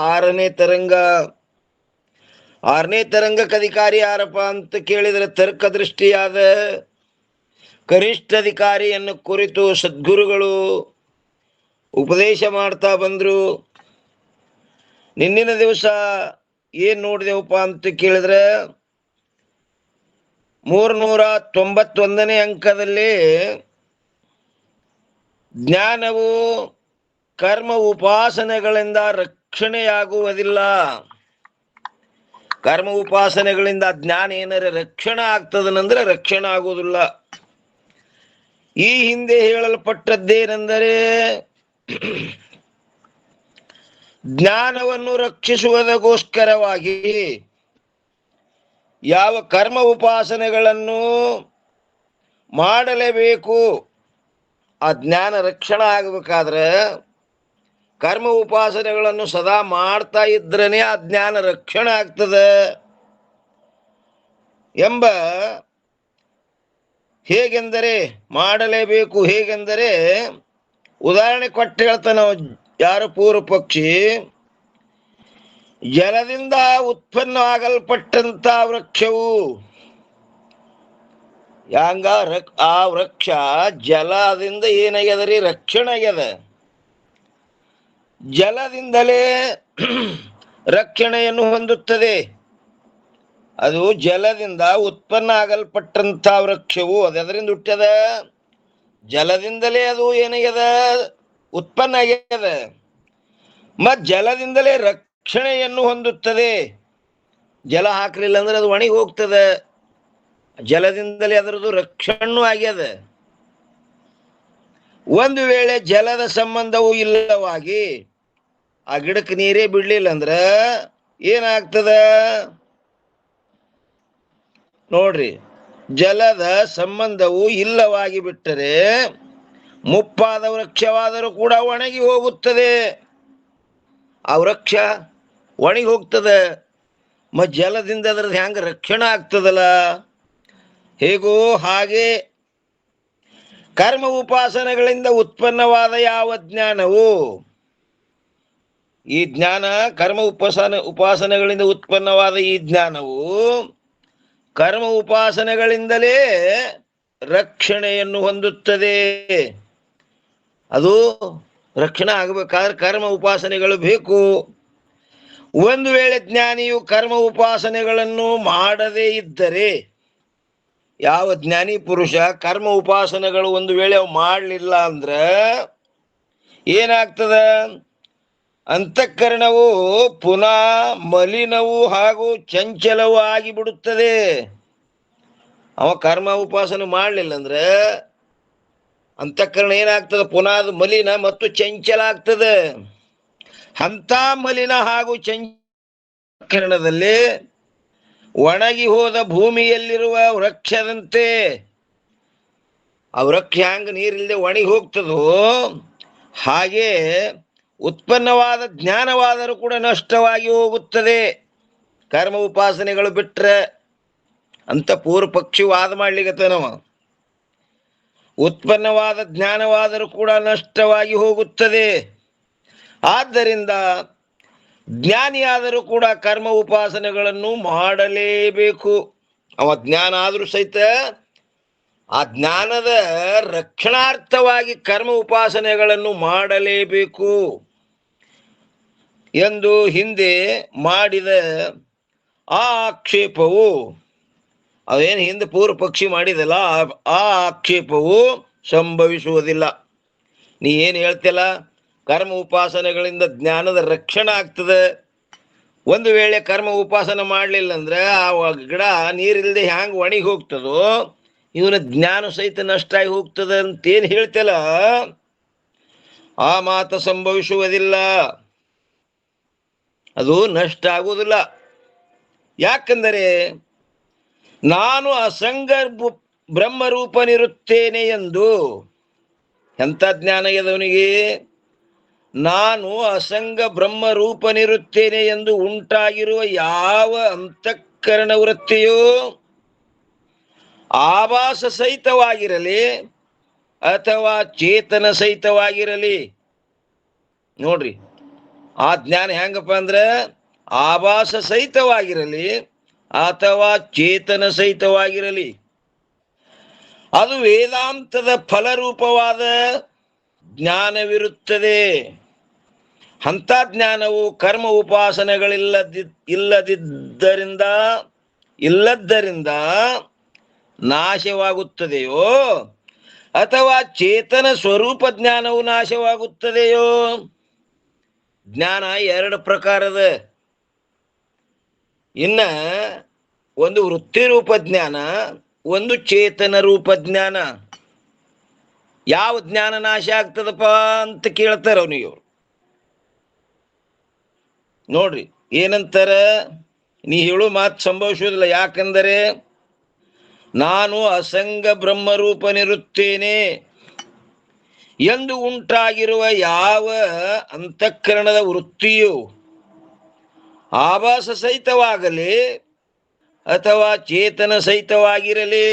ಆರನೇ ತರಂಗ. ಆರನೇ ತರಂಗಕ್ಕೆ ಅಧಿಕಾರಿ ಯಾರಪ್ಪ ಅಂತ ಕೇಳಿದರೆ ತರ್ಕ ದೃಷ್ಟಿಯಾದ ಕನಿಷ್ಠ ಅಧಿಕಾರಿಯನ್ನು ಕುರಿತು ಸದ್ಗುರುಗಳು ಉಪದೇಶ ಮಾಡ್ತಾ ಬಂದ್ರು. ನಿನ್ನಿನ ದಿವಸ ಏನ್ ನೋಡಿದೆವಪ್ಪ ಅಂತ ಕೇಳಿದ್ರೆ 391ನೇ ಅಂಕದಲ್ಲಿ ಜ್ಞಾನವು ಕರ್ಮ ಉಪಾಸನೆಗಳಿಂದ ರಕ್ಷಣೆಯಾಗುವುದಿಲ್ಲ. ಕರ್ಮ ಉಪಾಸನೆಗಳಿಂದ ಜ್ಞಾನ ಏನಾರ ರಕ್ಷಣೆ ಆಗ್ತದನಂದ್ರೆ ರಕ್ಷಣೆ ಆಗುವುದಿಲ್ಲ. ಈ ಹಿಂದೆ ಹೇಳಲ್ಪಟ್ಟದ್ದೇನೆಂದರೆ ಜ್ಞಾನವನ್ನು ರಕ್ಷಿಸುವುದಕ್ಕೋಸ್ಕರವಾಗಿ ಯಾವ ಕರ್ಮ ಉಪಾಸನೆಗಳನ್ನು ಮಾಡಲೇಬೇಕು. ಆ ಜ್ಞಾನ ರಕ್ಷಣೆ ಆಗಬೇಕಾದ್ರೆ ಕರ್ಮ ಉಪಾಸನೆಗಳನ್ನು ಸದಾ ಮಾಡ್ತಾ ಇದ್ರನೇ ಆ ಜ್ಞಾನ ರಕ್ಷಣೆ ಆಗ್ತದೆ ಎಂಬ, ಹೇಗೆಂದರೆ ಮಾಡಲೇಬೇಕು. ಹೇಗೆಂದರೆ ಉದಾಹರಣೆ ಕೊಟ್ಟು ಹೇಳ್ತಾನೆ ಯಾರು ಪೂರ್ವ ಪಕ್ಷಿ. ಜಲದಿಂದ ಉತ್ಪನ್ನವಾಗಲ್ಪಟ್ಟಂತ ವೃಕ್ಷವು ಯಾಂಗ ಆ ವೃಕ್ಷ ಜಲದಿಂದ ಏನಾಗ್ಯದರಿ ರಕ್ಷಣೆ ಆಗ್ಯದ. ಜಲದಿಂದಲೇ ರಕ್ಷಣೆಯನ್ನು ಹೊಂದುತ್ತದೆ. ಅದು ಜಲದಿಂದ ಉತ್ಪನ್ನ ಆಗಲ್ಪಟ್ಟಂತ ವೃಕ್ಷವು ಅದರಿಂದ ಹುಟ್ಟ್ಯದ. ಜಲದಿಂದಲೇ ಅದು ಏನಾಗ್ಯದ ಉತ್ಪನ್ನ ಆಗ್ಯದ. ಮತ್ ಜಲದಿಂದಲೇ ರಕ್ಷಣೆಯನ್ನು ಹೊಂದುತ್ತದೆ. ಜಲ ಹಾಕಲಿಲ್ಲ ಅಂದ್ರೆ ಅದು ಒಣಗಿ ಹೋಗ್ತದೆ. ಜಲದಿಂದಲೇ ಅದರದ್ದು ರಕ್ಷಣೆಯೂ ಆಗ್ಯದ. ಒಂದು ವೇಳೆ ಜಲದ ಸಂಬಂಧವು ಇಲ್ಲವಾಗಿ ಆ ಗಿಡಕ್ಕೆ ನೀರೇ ಬಿಡ್ಲಿಲ್ಲ ಅಂದ್ರ ಏನಾಗ್ತದ ನೋಡ್ರಿ. ಜಲದ ಸಂಬಂಧವು ಇಲ್ಲವಾಗಿ ಬಿಟ್ಟರೆ ಮುಪ್ಪಾದ ವೃಕ್ಷವಾದರೂ ಕೂಡ ಒಣಗಿ ಹೋಗುತ್ತದೆ. ಆ ವೃಕ್ಷ ಒಣಗಿ ಹೋಗ್ತದೆ. ಮತ್ ಜಲದಿಂದ ಅದ್ರದ್ದು ಹೆಂಗ ರಕ್ಷಣೆ ಆಗ್ತದಲ್ಲ, ಹೇಗೋ ಹಾಗೆ ಕರ್ಮ ಉಪಾಸನೆಗಳಿಂದ ಉತ್ಪನ್ನವಾದ ಯಾವ ಜ್ಞಾನವು, ಈ ಜ್ಞಾನ ಕರ್ಮ ಉಪಾಸನೆಗಳಿಂದ ಉತ್ಪನ್ನವಾದ ಈ ಜ್ಞಾನವು ಕರ್ಮ ಉಪಾಸನೆಗಳಿಂದಲೇ ರಕ್ಷಣೆಯನ್ನು ಹೊಂದುತ್ತದೆ. ಅದು ರಕ್ಷಣೆ ಆಗಬೇಕಾದ್ರೆ ಕರ್ಮ ಉಪಾಸನೆಗಳು ಬೇಕು. ಒಂದು ವೇಳೆ ಜ್ಞಾನಿಯು ಕರ್ಮ ಉಪಾಸನೆಗಳನ್ನು ಮಾಡದೇ ಇದ್ದರೆ, ಯಾವ ಜ್ಞಾನಿ ಪುರುಷ ಕರ್ಮ ಉಪಾಸನೆಗಳು ಒಂದು ವೇಳೆ ಮಾಡಲಿಲ್ಲ ಅಂದ್ರ ಏನಾಗ್ತದ, ಅಂತಃಕರಣವು ಪುನಃ ಮಲಿನವು ಹಾಗೂ ಚಂಚಲವೂ ಆಗಿಬಿಡುತ್ತದೆ. ಅವ ಕರ್ಮ ಉಪಾಸನೆ ಮಾಡಲಿಲ್ಲ ಅಂದ್ರೆ ಅಂತಃಕರಣ ಏನಾಗ್ತದೆ, ಪುನಃ ಅದು ಮಲಿನ ಮತ್ತು ಚಂಚಲ ಆಗ್ತದೆ. ಅಂತ ಮಲಿನ ಹಾಗೂ ಚಂಚಲಕರಣದಲ್ಲಿ ಒಣಗಿ ಹೋದ ಭೂಮಿಯಲ್ಲಿರುವ ವೃಕ್ಷದಂತೆ, ಆ ವೃಕ್ಷ ಹ್ಯಾಂಗ ನೀರಿಲ್ಲದೆ ಒಣಗಿ ಹೋಗ್ತದೋ ಹಾಗೆ ಉತ್ಪನ್ನವಾದ ಜ್ಞಾನವಾದರೂ ಕೂಡ ನಷ್ಟವಾಗಿ ಹೋಗುತ್ತದೆ ಕರ್ಮ ಉಪಾಸನೆಗಳು ಬಿಟ್ರೆ ಅಂತ ಪೂರ್ವ ಪಕ್ಷಿ ವಾದ ಮಾಡ್ಲಿಕ್ಕೆ ನಾವು. ಉತ್ಪನ್ನವಾದ ಜ್ಞಾನವಾದರೂ ಕೂಡ ನಷ್ಟವಾಗಿ ಹೋಗುತ್ತದೆ. ಆದ್ದರಿಂದ ಜ್ಞಾನಿಯಾದರೂ ಕೂಡ ಕರ್ಮ ಉಪಾಸನೆಗಳನ್ನು ಮಾಡಲೇಬೇಕು. ಅವ ಜ್ಞಾನ ಆದರೂ ಸಹಿತ ಆ ಜ್ಞಾನದ ರಕ್ಷಣಾರ್ಥವಾಗಿ ಕರ್ಮ ಉಪಾಸನೆಗಳನ್ನು ಮಾಡಲೇಬೇಕು ಎಂದು ಹಿಂದೆ ಮಾಡಿದ ಆ ಆಕ್ಷೇಪವು, ಅವೇನು ಹಿಂದೆ ಪೂರ್ವ ಪಕ್ಷಿ ಮಾಡಿದಲ್ಲ ಆ ಆಕ್ಷೇಪವು ಸಂಭವಿಸುವುದಿಲ್ಲ. ನೀ ಏನು ಹೇಳ್ತಿಲ್ಲ, ಕರ್ಮ ಉಪಾಸನೆಗಳಿಂದ ಜ್ಞಾನದ ರಕ್ಷಣೆ ಆಗ್ತದೆ. ಒಂದು ವೇಳೆ ಕರ್ಮ ಉಪಾಸನೆ ಮಾಡಲಿಲ್ಲ ಅಂದ್ರೆ ಆ ಗಿಡ ನೀರಿಲ್ಲದೆ ಹ್ಯಾಂಗ ಒಣಗಿ ಹೋಗ್ತದೋ ಇವನ ಜ್ಞಾನ ಸಹಿತ ನಷ್ಟ ಆಗಿ ಹೋಗ್ತದೆ ಅಂತೇನು ಹೇಳ್ತಿಲ್ಲ, ಆ ಮಾತು ಸಂಭವಿಸುವುದಿಲ್ಲ. ಅದು ನಷ್ಟ ಆಗುವುದಿಲ್ಲ. ಯಾಕಂದರೆ ನಾನು ಅಸಂಗ ಬ್ರಹ್ಮರೂಪನಿರುತ್ತೇನೆ ಎಂದು, ಎಂಥ ಜ್ಞಾನ ಎದವನಿಗೆ, ನಾನು ಅಸಂಗ ಬ್ರಹ್ಮರೂಪನಿರುತ್ತೇನೆ ಎಂದು ಉಂಟಾಗಿರುವ ಯಾವ ಅಂತಃಕರಣ ವೃತ್ತಿಯೋ ಆಭಾಸ ಸಹಿತವಾಗಿರಲಿ ಅಥವಾ ಚೇತನ ಸಹಿತವಾಗಿರಲಿ, ನೋಡ್ರಿ ಆ ಜ್ಞಾನ ಹೆಂಗಪ್ಪ ಅಂದ್ರೆ ಆಭಾಸ ಸಹಿತವಾಗಿರಲಿ ಅಥವಾ ಚೇತನ ಸಹಿತವಾಗಿರಲಿ, ಅದು ವೇದಾಂತದ ಫಲರೂಪವಾದ ಜ್ಞಾನವಿರುತ್ತದೆ. ಅಂಥ ಜ್ಞಾನವು ಕರ್ಮ ಇಲ್ಲದ್ದರಿಂದ ನಾಶವಾಗುತ್ತದೆಯೋ ಅಥವಾ ಚೇತನ ಸ್ವರೂಪ ಜ್ಞಾನವು ನಾಶವಾಗುತ್ತದೆಯೋ? ಜ್ಞಾನ ಎರಡು ಪ್ರಕಾರದ. ಇನ್ನ ಒಂದು ವೃತ್ತಿ ರೂಪ ಜ್ಞಾನ, ಒಂದು ಚೇತನ ರೂಪ ಜ್ಞಾನ. ಯಾವ ಜ್ಞಾನ ನಾಶ ಆಗ್ತದಪ್ಪ ಅಂತ ಕೇಳ್ತಾರ ಅವನಿಗೆ. ಅವ್ರು ನೋಡ್ರಿ ಏನಂತಾರ, ನೀ ಹೇಳು ಮಾತು ಸಂಭವಿಸುವುದಿಲ್ಲ. ಯಾಕಂದರೆ ನಾನು ಅಸಂಗ ಬ್ರಹ್ಮರೂಪನಿರುತ್ತೇನೆ ಎಂದು ಉಂಟಾಗಿರುವ ಯಾವ ಅಂತಃಕರಣದ ವೃತ್ತಿಯು ಆಭಾಸ ಸಹಿತವಾಗಲಿ ಅಥವಾ ಚೇತನ ಸಹಿತವಾಗಿರಲಿ,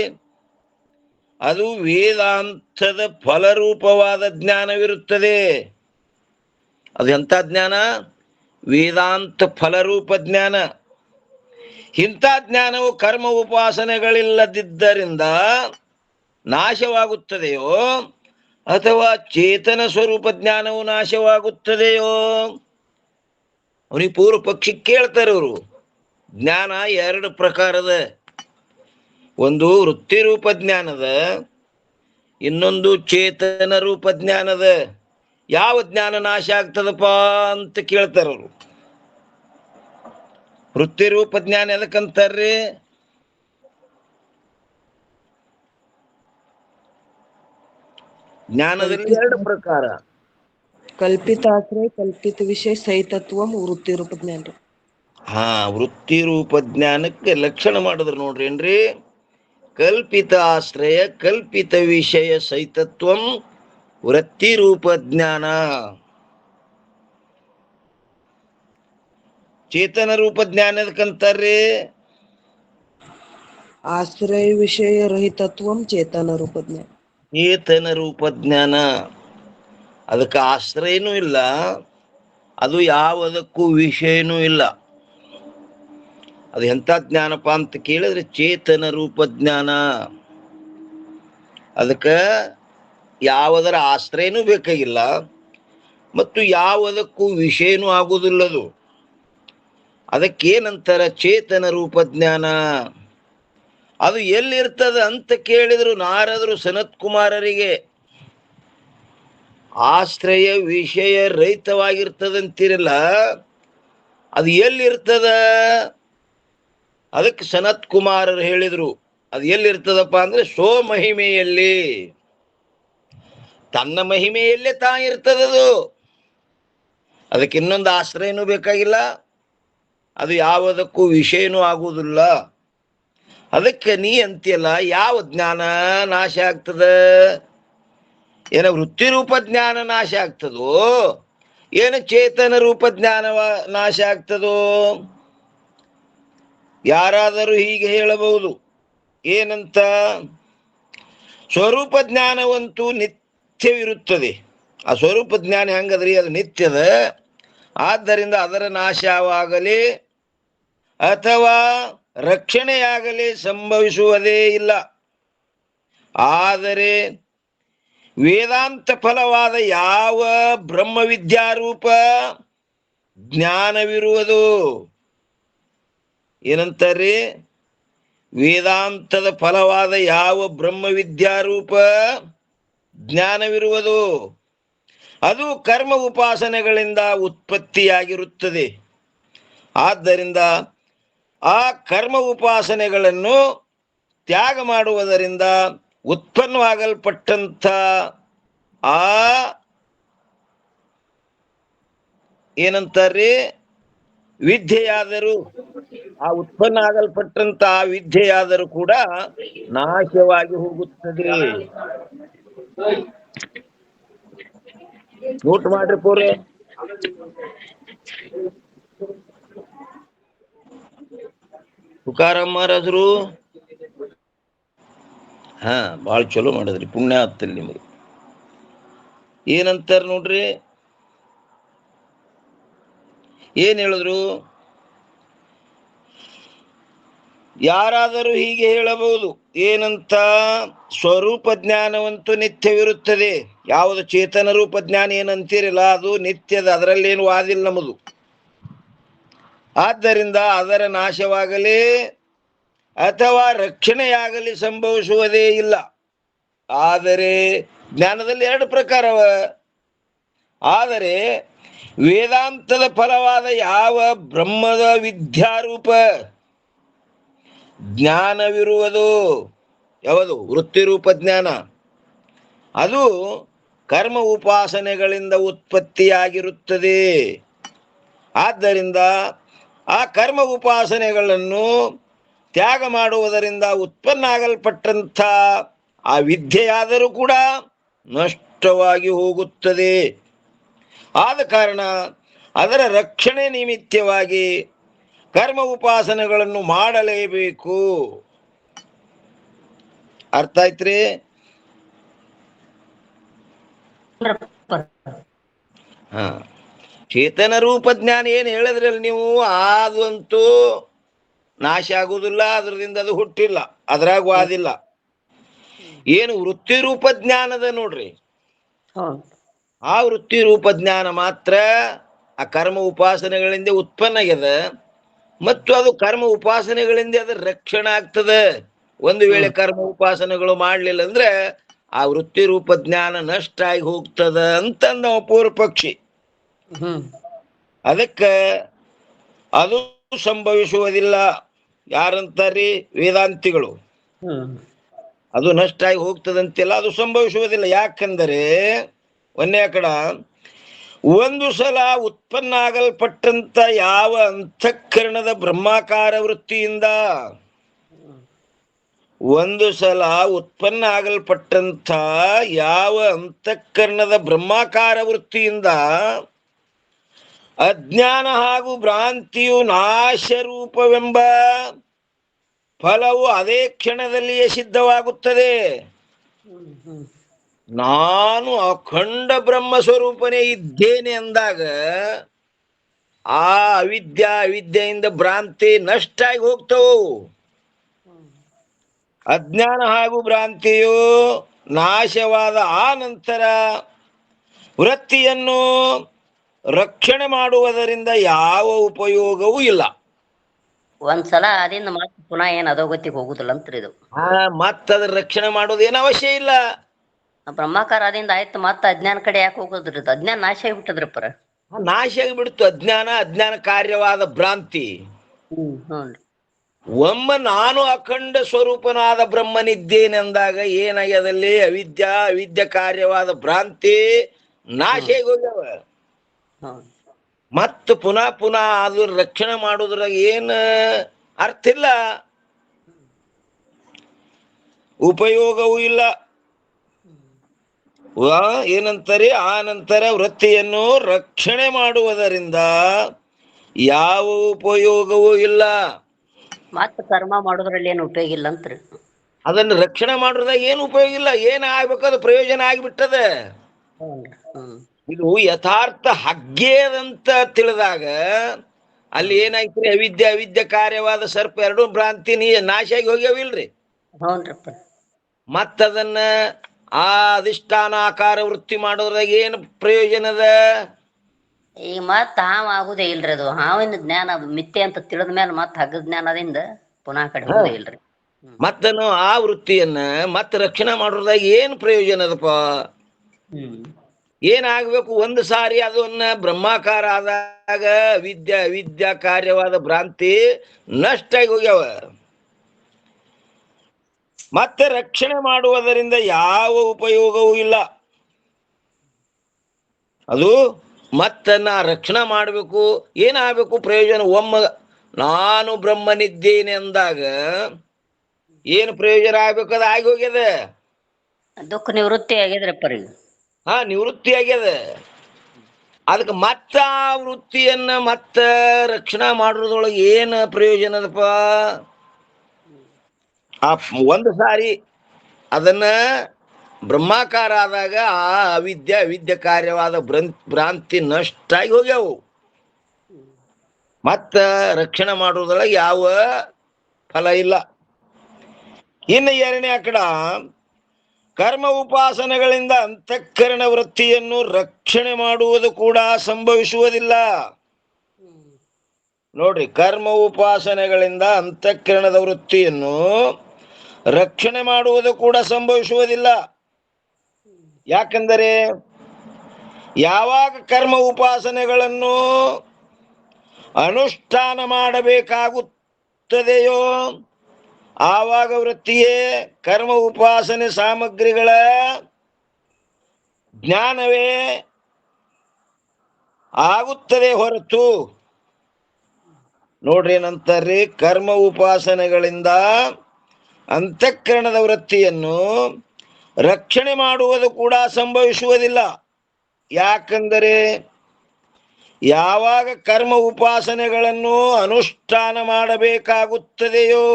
ಅದು ವೇದಾಂತದ ಫಲರೂಪವಾದ ಜ್ಞಾನವಿರುತ್ತದೆ. ಅದು ಎಂಥ ಜ್ಞಾನ? ವೇದಾಂತ ಫಲರೂಪ ಜ್ಞಾನ. ಇಂಥ ಜ್ಞಾನವು ಕರ್ಮ ಉಪಾಸನೆಗಳಿಲ್ಲದಿದ್ದರಿಂದ ನಾಶವಾಗುತ್ತದೆಯೋ ಅಥವಾ ಚೇತನ ಸ್ವರೂಪ ಜ್ಞಾನವು ನಾಶವಾಗುತ್ತದೆಯೋ? ಅವನಿಗೆ ಪೂರ್ವ ಪಕ್ಷಿ ಕೇಳ್ತಾರೆ ಅವರು. ಜ್ಞಾನ ಎರಡು ಪ್ರಕಾರದ, ಒಂದು ವೃತ್ತಿ ರೂಪ ಜ್ಞಾನದ, ಇನ್ನೊಂದು ಚೇತನ ರೂಪ ಜ್ಞಾನದ. ಯಾವ ಜ್ಞಾನ ನಾಶ ಆಗ್ತದಪ್ಪ ಅಂತ ಕೇಳ್ತಾರ ಅವರು. ವೃತ್ತಿ ರೂಪ ಜ್ಞಾನ ಎದಕ್ಕಂತಾರ್ರಿ? ಜ್ಞಾನದಲ್ಲಿ ಎರಡು ಪ್ರಕಾರ, ಕಲ್ಪಿತಾಶ್ರಯ ಕಲ್ಪಿತ ವಿಷಯ ಸಹಿತತ್ವ ವೃತ್ತಿ ರೂಪ ಜ್ಞಾನ. ವೃತ್ತಿ ರೂಪ ಜ್ಞಾನಕ್ಕೆ ಲಕ್ಷಣ ಮಾಡಿದ್ರು ನೋಡ್ರಿ ಏನ್ರಿ? ಕಲ್ಪಿತ ಆಶ್ರಯ ಕಲ್ಪಿತ ವಿಷಯ ಸಹಿತತ್ವಂ ವೃತ್ತಿ ರೂಪ ಜ್ಞಾನ. ಚೇತನ ರೂಪ ಜ್ಞಾನ ಎದಕ್ಕಂತಾರ್ರಿ? ಆಶ್ರಯ ವಿಷಯ ರಹಿತತ್ವಂ ಚೇತನ ರೂಪ ಜ್ಞಾನ. ಚೇತನ ರೂಪ ಜ್ಞಾನ, ಅದಕ್ಕೆ ಆಶ್ರಯನೂ ಇಲ್ಲ, ಅದು ಯಾವುದಕ್ಕೂ ವಿಷಯನೂ ಇಲ್ಲ. ಅದು ಎಂಥ ಜ್ಞಾನಪ್ಪ ಅಂತ ಕೇಳಿದ್ರೆ ಚೇತನ ರೂಪ ಜ್ಞಾನ. ಅದಕ್ಕೆ ಯಾವುದರ ಆಶ್ರಯನೂ ಬೇಕಾಗಿಲ್ಲ ಮತ್ತು ಯಾವುದಕ್ಕೂ ವಿಷಯನೂ ಆಗುವುದಿಲ್ಲದು. ಅದಕ್ಕೇನಂತಾರ? ಚೇತನ ರೂಪ ಜ್ಞಾನ. ಅದು ಎಲ್ಲಿರ್ತದ ಅಂತ ಕೇಳಿದ್ರು ನಾರದರು ಸನತ್ ಕುಮಾರರಿಗೆ. ಆಶ್ರಯ ವಿಷಯ ರಹಿತವಾಗಿರ್ತದಂತಿರಲ್ಲ, ಅದು ಎಲ್ಲಿರ್ತದ? ಅದಕ್ಕೆ ಸನತ್ ಕುಮಾರರು ಹೇಳಿದ್ರು, ಅದು ಎಲ್ಲಿರ್ತದಪ್ಪ ಅಂದ್ರೆ ಸ್ವಮಹಿಮೆಯಲ್ಲಿ, ತನ್ನ ಮಹಿಮೆಯಲ್ಲೇ ತಾ ಇರ್ತದದು. ಅದಕ್ಕೆ ಇನ್ನೊಂದು ಆಶ್ರಯನೂ ಬೇಕಾಗಿಲ್ಲ, ಅದು ಯಾವುದಕ್ಕೂ ವಿಷಯನೂ ಆಗುವುದಿಲ್ಲ. ಅದಕ್ಕೆ ನೀ ಅಂತೀಯಲ್ಲ, ಯಾವ ಜ್ಞಾನ ನಾಶ ಆಗ್ತದ? ಏನ ವೃತ್ತಿ ರೂಪ ಜ್ಞಾನ ನಾಶ ಆಗ್ತದೋ, ಏನು ಚೇತನ ರೂಪ ಜ್ಞಾನ ನಾಶ ಆಗ್ತದೋ? ಯಾರಾದರೂ ಹೀಗೆ ಹೇಳಬಹುದು, ಏನಂತ? ಸ್ವರೂಪ ಜ್ಞಾನವಂತೂ ನಿತ್ಯವಿರುತ್ತದೆ. ಆ ಸ್ವರೂಪ ಜ್ಞಾನ ಹೆಂಗದ್ರಿ? ಅದು ನಿತ್ಯದ. ಆದ್ದರಿಂದ ಅದರ ನಾಶವಾಗಲಿ ಅಥವಾ ರಕ್ಷಣೆಯಾಗಲಿ ಸಂಭವಿಸುವುದೇ ಇಲ್ಲ. ಆದರೆ ವೇದಾಂತ ಫಲವಾದ ಯಾವ ಬ್ರಹ್ಮವಿದ್ಯಾರೂಪ ಜ್ಞಾನವಿರುವುದು, ಏನಂತಾರ್ರಿ? ವೇದಾಂತದ ಫಲವಾದ ಯಾವ ಬ್ರಹ್ಮವಿದ್ಯಾರೂಪ ಜ್ಞಾನವಿರುವುದು, ಅದು ಕರ್ಮ ಉಪಾಸನೆಗಳಿಂದ ಉತ್ಪತ್ತಿಯಾಗಿರುತ್ತದೆ. ಆದ್ದರಿಂದ ಆ ಕರ್ಮ ಉಪಾಸನೆಗಳನ್ನು ತ್ಯಾಗ ಮಾಡುವುದರಿಂದ ಉತ್ಪನ್ನವಾಗಲ್ಪಟ್ಟಂಥ ಆ ಏನಂತಾರ್ರಿ ವಿದ್ಯೆಯಾದರೂ, ಆ ಉತ್ಪನ್ನ ಆಗಲ್ಪಟ್ಟಂತ ಆ ವಿದ್ಯೆಯಾದರೂ ಕೂಡ ನಾಶವಾಗಿ ಹೋಗುತ್ತದೆ. ನೋಟ್ ಮಾಡ್ರಿ ಪೂರೆ. ತುಕಾರಾಮ್ ಮಹಾರಾಜರು ಭಾಳ ಚಲೋ ಮಾಡಿದ್ರಿ, ಪುಣ್ಯ ಆಗ್ತಲ್ಲಿ ನಿಮಗೆ. ಏನಂತಾರ ನೋಡ್ರಿ, ಏನ್ ಹೇಳಿದ್ರು? ಯಾರಾದರೂ ಹೀಗೆ ಹೇಳಬಹುದು, ಏನಂತ? ಸ್ವರೂಪ ಜ್ಞಾನವಂತೂ ನಿತ್ಯವಿರುತ್ತದೆ. ಯಾವುದು ಚೇತನ ರೂಪ ಜ್ಞಾನ ಏನಂತೀರಿಲ್ಲ ಅದು ನಿತ್ಯದ, ಅದರಲ್ಲೇನು ವಾದಿಲ್ಲ ನಮ್ಮದು. ಆದ್ದರಿಂದ ಅದರ ನಾಶವಾಗಲಿ ಅಥವಾ ರಕ್ಷಣೆಯಾಗಲಿ ಸಂಭವಿಸುವುದೇ ಇಲ್ಲ. ಆದರೆ ಜ್ಞಾನದಲ್ಲಿ ಎರಡು ಪ್ರಕಾರವ. ಆದರೆ ವೇದಾಂತದ ಫಲವಾದ ಯಾವ ಬ್ರಹ್ಮದ ವಿದ್ಯಾರೂಪ ಜ್ಞಾನವಿರುವುದು, ಯಾವುದು? ವೃತ್ತಿರೂಪ ಜ್ಞಾನ. ಅದು ಕರ್ಮ ಉಪಾಸನೆಗಳಿಂದ ಉತ್ಪತ್ತಿಯಾಗಿರುತ್ತದೆ. ಆದ್ದರಿಂದ ಆ ಕರ್ಮ ಉಪಾಸನೆಗಳನ್ನು ತ್ಯಾಗ ಮಾಡುವುದರಿಂದ ಉತ್ಪನ್ನ ಆಗಲ್ಪಟ್ಟಂಥ ಆ ವಿದ್ಯೆಯಾದರೂ ಕೂಡ ನಷ್ಟವಾಗಿ ಹೋಗುತ್ತದೆ. ಆದ ಕಾರಣ ಅದರ ರಕ್ಷಣೆ ನಿಮಿತ್ತವಾಗಿ ಕರ್ಮ ಉಪಾಸನೆಗಳನ್ನು ಮಾಡಲೇಬೇಕು. ಅರ್ಥ ಆಯ್ತ್ರಿ? ಹ, ಚೇತನ ರೂಪ ಜ್ಞಾನ ಏನು ಹೇಳಿದ್ರಲ್ಲ ನೀವು, ಅದಂತೂ ನಾಶ ಆಗುವುದಿಲ್ಲ, ಅದರಿಂದ ಅದು ಹುಟ್ಟಿಲ್ಲ, ಅದ್ರಾಗ ವಾದಿಲ್ಲ. ಏನು ವೃತ್ತಿ ರೂಪ ಜ್ಞಾನದ ನೋಡ್ರಿ, ಆ ವೃತ್ತಿ ರೂಪ ಜ್ಞಾನ ಮಾತ್ರ ಆ ಕರ್ಮ ಉಪಾಸನೆಗಳಿಂದ ಉತ್ಪನ್ನ ಆಗ್ಯದ, ಮತ್ತು ಅದು ಕರ್ಮ ಉಪಾಸನೆಗಳಿಂದ ಅದ್ರ ರಕ್ಷಣೆ ಆಗ್ತದೆ. ಒಂದು ವೇಳೆ ಕರ್ಮ ಉಪಾಸನೆಗಳು ಮಾಡ್ಲಿಲ್ಲ ಅಂದ್ರೆ ಆ ವೃತ್ತಿ ರೂಪ ಜ್ಞಾನ ನಷ್ಟ ಆಗಿ ಹೋಗ್ತದ ಅಂತ ನಾವು ಪೂರ್ವ ಪಕ್ಷಿ. ಅದಕ್ಕೆ ಅದು ಸಂಭವಿಸುವುದಿಲ್ಲ. ಯಾರಂತಾರಿ? ವೇದಾಂತಿಗಳು. ಅದು ನಷ್ಟ ಆಗಿ ಹೋಗ್ತದಂತೆಲ್ಲ, ಅದು ಸಂಭವಿಸುವುದಿಲ್ಲ. ಯಾಕಂದರೆ ಒಂದೇ ಕಡ ಒಂದು ಸಲ ಉತ್ಪನ್ನ ಆಗಲ್ಪಟ್ಟಂತ ಯಾವ ಅಂತಃಕರಣದ ಬ್ರಹ್ಮಾಕಾರ ವೃತ್ತಿಯಿಂದ, ಒಂದು ಸಲ ಉತ್ಪನ್ನ ಆಗಲ್ಪಟ್ಟಂಥ ಯಾವ ಅಂತಃಕರಣದ ಬ್ರಹ್ಮಾಕಾರ ವೃತ್ತಿಯಿಂದ ಅಜ್ಞಾನ ಹಾಗೂ ಭ್ರಾಂತಿಯು ನಾಶರೂಪವೆಂಬ ಫಲವು ಅದೇ ಕ್ಷಣದಲ್ಲಿಯೇ ಸಿದ್ಧವಾಗುತ್ತದೆ. ನಾನು ಅಖಂಡ ಬ್ರಹ್ಮ ಸ್ವರೂಪನೇ ಇದ್ದೇನೆ ಅಂದಾಗ ಆ ಅವಿದ್ಯೆಯಿಂದ ಭ್ರಾಂತಿ ನಷ್ಟ ಆಗಿ ಹೋಗ್ತವು. ಅಜ್ಞಾನ ಹಾಗೂ ಭ್ರಾಂತಿಯು ನಾಶವಾದ ಆ ನಂತರ ವೃತ್ತಿಯನ್ನು ರಕ್ಷಣೆ ಮಾಡುವುದರಿಂದ ಯಾವ ಉಪಯೋಗವೂ ಇಲ್ಲ. ಒಂದ್ಸಲ ಅದಿಂದ ಮತ್ತೆ ಪುನಃ ಏನ್ ಅಧೋಗತಿಗೆ ಹೋಗುದಿಲ್ಲ ಅಂತ್ರಿ ಇದು. ಮತ್ತದ್ರ ರಕ್ಷಣೆ ಮಾಡೋದು ಏನು ಅವಶ್ಯ ಇಲ್ಲ. ಬ್ರಹ್ಮಾಕಾರ ಅದಿಂದ ಆಯ್ತು, ಮತ್ತೆ ಅಜ್ಞಾನ ಕಡೆ ಯಾಕೆ ಹೋಗೋದ್ರಿ? ಅಜ್ಞಾನ ನಾಶ ಆಗಿಬಿಟ್ಟದ್ರಪ್ಪರ. ನಾಶ ಆಗಿಬಿಡ್ತು ಅಜ್ಞಾನ ಕಾರ್ಯವಾದ ಭ್ರಾಂತಿ. ಒಮ್ಮ ನಾನು ಅಖಂಡ ಸ್ವರೂಪನಾದ ಬ್ರಹ್ಮನಿದ್ದೇನೆ ಅಂದಾಗ ಏನಾಗ್ಯದಲ್ಲಿ ಅವಿದ್ಯ ಕಾರ್ಯವಾದ ಭ್ರಾಂತಿ ನಾಶ ಹೋಗ್ಯವ. ಮತ್ತ ಪುನಃ ಅದು ರಕ್ಷಣೆ ಮಾಡುದ್ರಾಗ ಏನ್ ಅರ್ಥ ಇಲ್ಲ, ಉಪಯೋಗವೂ ಇಲ್ಲ. ಏನಂತಾರೆ? ಆ ನಂತರ ವೃತ್ತಿಯನ್ನು ರಕ್ಷಣೆ ಮಾಡುವುದರಿಂದ ಯಾವ ಉಪಯೋಗವೂ ಇಲ್ಲ. ಮತ್ತ ಕರ್ಮ ಮಾಡೋದ್ರಲ್ಲಿ ಏನು ಉಪಯೋಗ ಇಲ್ಲ ಅಂತ್ರಿ. ಅದನ್ನು ರಕ್ಷಣೆ ಮಾಡೋದ್ರಾಗ ಏನು ಉಪಯೋಗ ಇಲ್ಲ. ಏನ್ ಆಗ್ಬೇಕದು ಪ್ರಯೋಜನ ಆಗಿಬಿಟ್ಟದ. ಇದು ಯಥಾರ್ಥ ಹಗ್ಗೇದಂತ ತಿಳಿದಾಗ ಅಲ್ಲಿ ಏನಾಯ್ತ್ರಿ? ಅವಿದ್ಯ ಕಾರ್ಯವಾದ ಸರ್ಪ ಎರಡು ಭ್ರಾಂತಿ ನಾಶ ಆಗಿ ಹೋಗ್ಯಾವಿಲ್ರಿ. ಮತ್ತದನ್ನ ಆ ಅಧಿಷ್ಠಾನ ಆಕಾರ ವೃತ್ತಿ ಮಾಡೋದ್ರಾಗ ಏನು ಪ್ರಯೋಜನದ? ಈಗ ಮತ್ತ ಹಾವು ಆಗುದೇ ಇಲ್ರಿ. ಅದು ಹಾವಿನ ಜ್ಞಾನ ಮಿಥ್ಯೆ ಅಂತ ತಿಳಿದ ಮೇಲೆ ಮತ್ತ ಹಗ್ಗ ಜ್ಞಾನದಿಂದ ಪುನಃ ಕಡೆ ಹೋಗುದೇ ಇಲ್ರಿ. ಮತ್ತನು ಆ ವೃತ್ತಿಯನ್ನ ಮತ್ತೆ ರಕ್ಷಣೆ ಮಾಡೋದ್ರಾಗ ಏನು ಪ್ರಯೋಜನ ಅದಪ್ಪ? ಏನಾಗ್ಬೇಕು? ಒಂದು ಸಾರಿ ಅದನ್ನ ಬ್ರಹ್ಮಾಕಾರ ಆದಾಗ ವಿದ್ಯಾ ಕಾರ್ಯವಾದ ಭ್ರಾಂತಿ ನಷ್ಟ ಆಗಿ ಹೋಗ್ಯಾವ. ಮತ್ತೆ ರಕ್ಷಣೆ ಮಾಡುವುದರಿಂದ ಯಾವ ಉಪಯೋಗವೂ ಇಲ್ಲ. ಅದು ಮತ್ತನ್ನ ರಕ್ಷಣೆ ಮಾಡಬೇಕು. ಏನಾಗಬೇಕು ಪ್ರಯೋಜನ? ಒಮ್ಮ ನಾನು ಬ್ರಹ್ಮನಿದ್ದೇನೆ ಅಂದಾಗ ಏನು ಪ್ರಯೋಜನ ಆಗ್ಬೇಕು? ಅದು ಆಗಿ ಹೋಗ್ಯದ. ದುಃಖ ನಿವೃತ್ತಿ ಆಗ್ಯದ್ರಪ್ಪರಿ. ನಿವೃತ್ತಿ ಆಗ್ಯದ. ಅದಕ್ಕೆ ಮತ್ತ ಆ ವೃತ್ತಿಯನ್ನ ಮತ್ತ ರಕ್ಷಣಾ ಮಾಡೋದ್ರೊಳಗೆ ಏನು ಪ್ರಯೋಜನ ಅದಪ್ಪ? ಆ ಒಂದು ಸಾರಿ ಅದನ್ನ ಬ್ರಹ್ಮಾಕಾರ ಆದಾಗ ಆ ಅವಿದ್ಯ ಕಾರ್ಯವಾದ ಭ್ರಾಂತಿ ನಷ್ಟ ಆಗಿ ಹೋಗ್ಯಾವು. ಮತ್ತ ರಕ್ಷಣೆ ಮಾಡುವುದರೊಳಗೆ ಯಾವ ಫಲ ಇಲ್ಲ. ಇನ್ನು ಎರಡನೇ ಆಕಡ ಕರ್ಮ ಉಪಾಸನೆಗಳಿಂದ ಅಂತಃಕರಣ ವೃತ್ತಿಯನ್ನು ರಕ್ಷಣೆ ಮಾಡುವುದು ಕೂಡ ಸಂಭವಿಸುವುದಿಲ್ಲ. ನೋಡ್ರಿ, ಕರ್ಮ ಉಪಾಸನೆಗಳಿಂದ ಅಂತಃಕರಣದ ವೃತ್ತಿಯನ್ನು ರಕ್ಷಣೆ ಮಾಡುವುದು ಕೂಡ ಸಂಭವಿಸುವುದಿಲ್ಲ. ಯಾಕಂದರೆ ಯಾವಾಗ ಕರ್ಮ ಉಪಾಸನೆಗಳನ್ನು ಅನುಷ್ಠಾನ ಮಾಡಬೇಕಾಗುತ್ತದೆಯೋ ಆವಾಗ ವೃತ್ತಿಯೇ ಕರ್ಮ ಉಪಾಸನೆ ಸಾಮಗ್ರಿಗಳ ಜ್ಞಾನವೇ ಆಗುತ್ತದೆ ಹೊರತು, ನೋಡ್ರಿ ಏನಂತಾರ್ರಿ, ಕರ್ಮ ಉಪಾಸನೆಗಳಿಂದ ಅಂತಃಕರಣದ ವೃತ್ತಿಯನ್ನು ರಕ್ಷಣೆ ಮಾಡುವುದು ಕೂಡ ಸಂಭವಿಸುವುದಿಲ್ಲ. ಯಾಕಂದರೆ ಯಾವಾಗ ಕರ್ಮ ಉಪಾಸನೆಗಳನ್ನು ಅನುಷ್ಠಾನ ಮಾಡಬೇಕಾಗುತ್ತದೆಯೋ,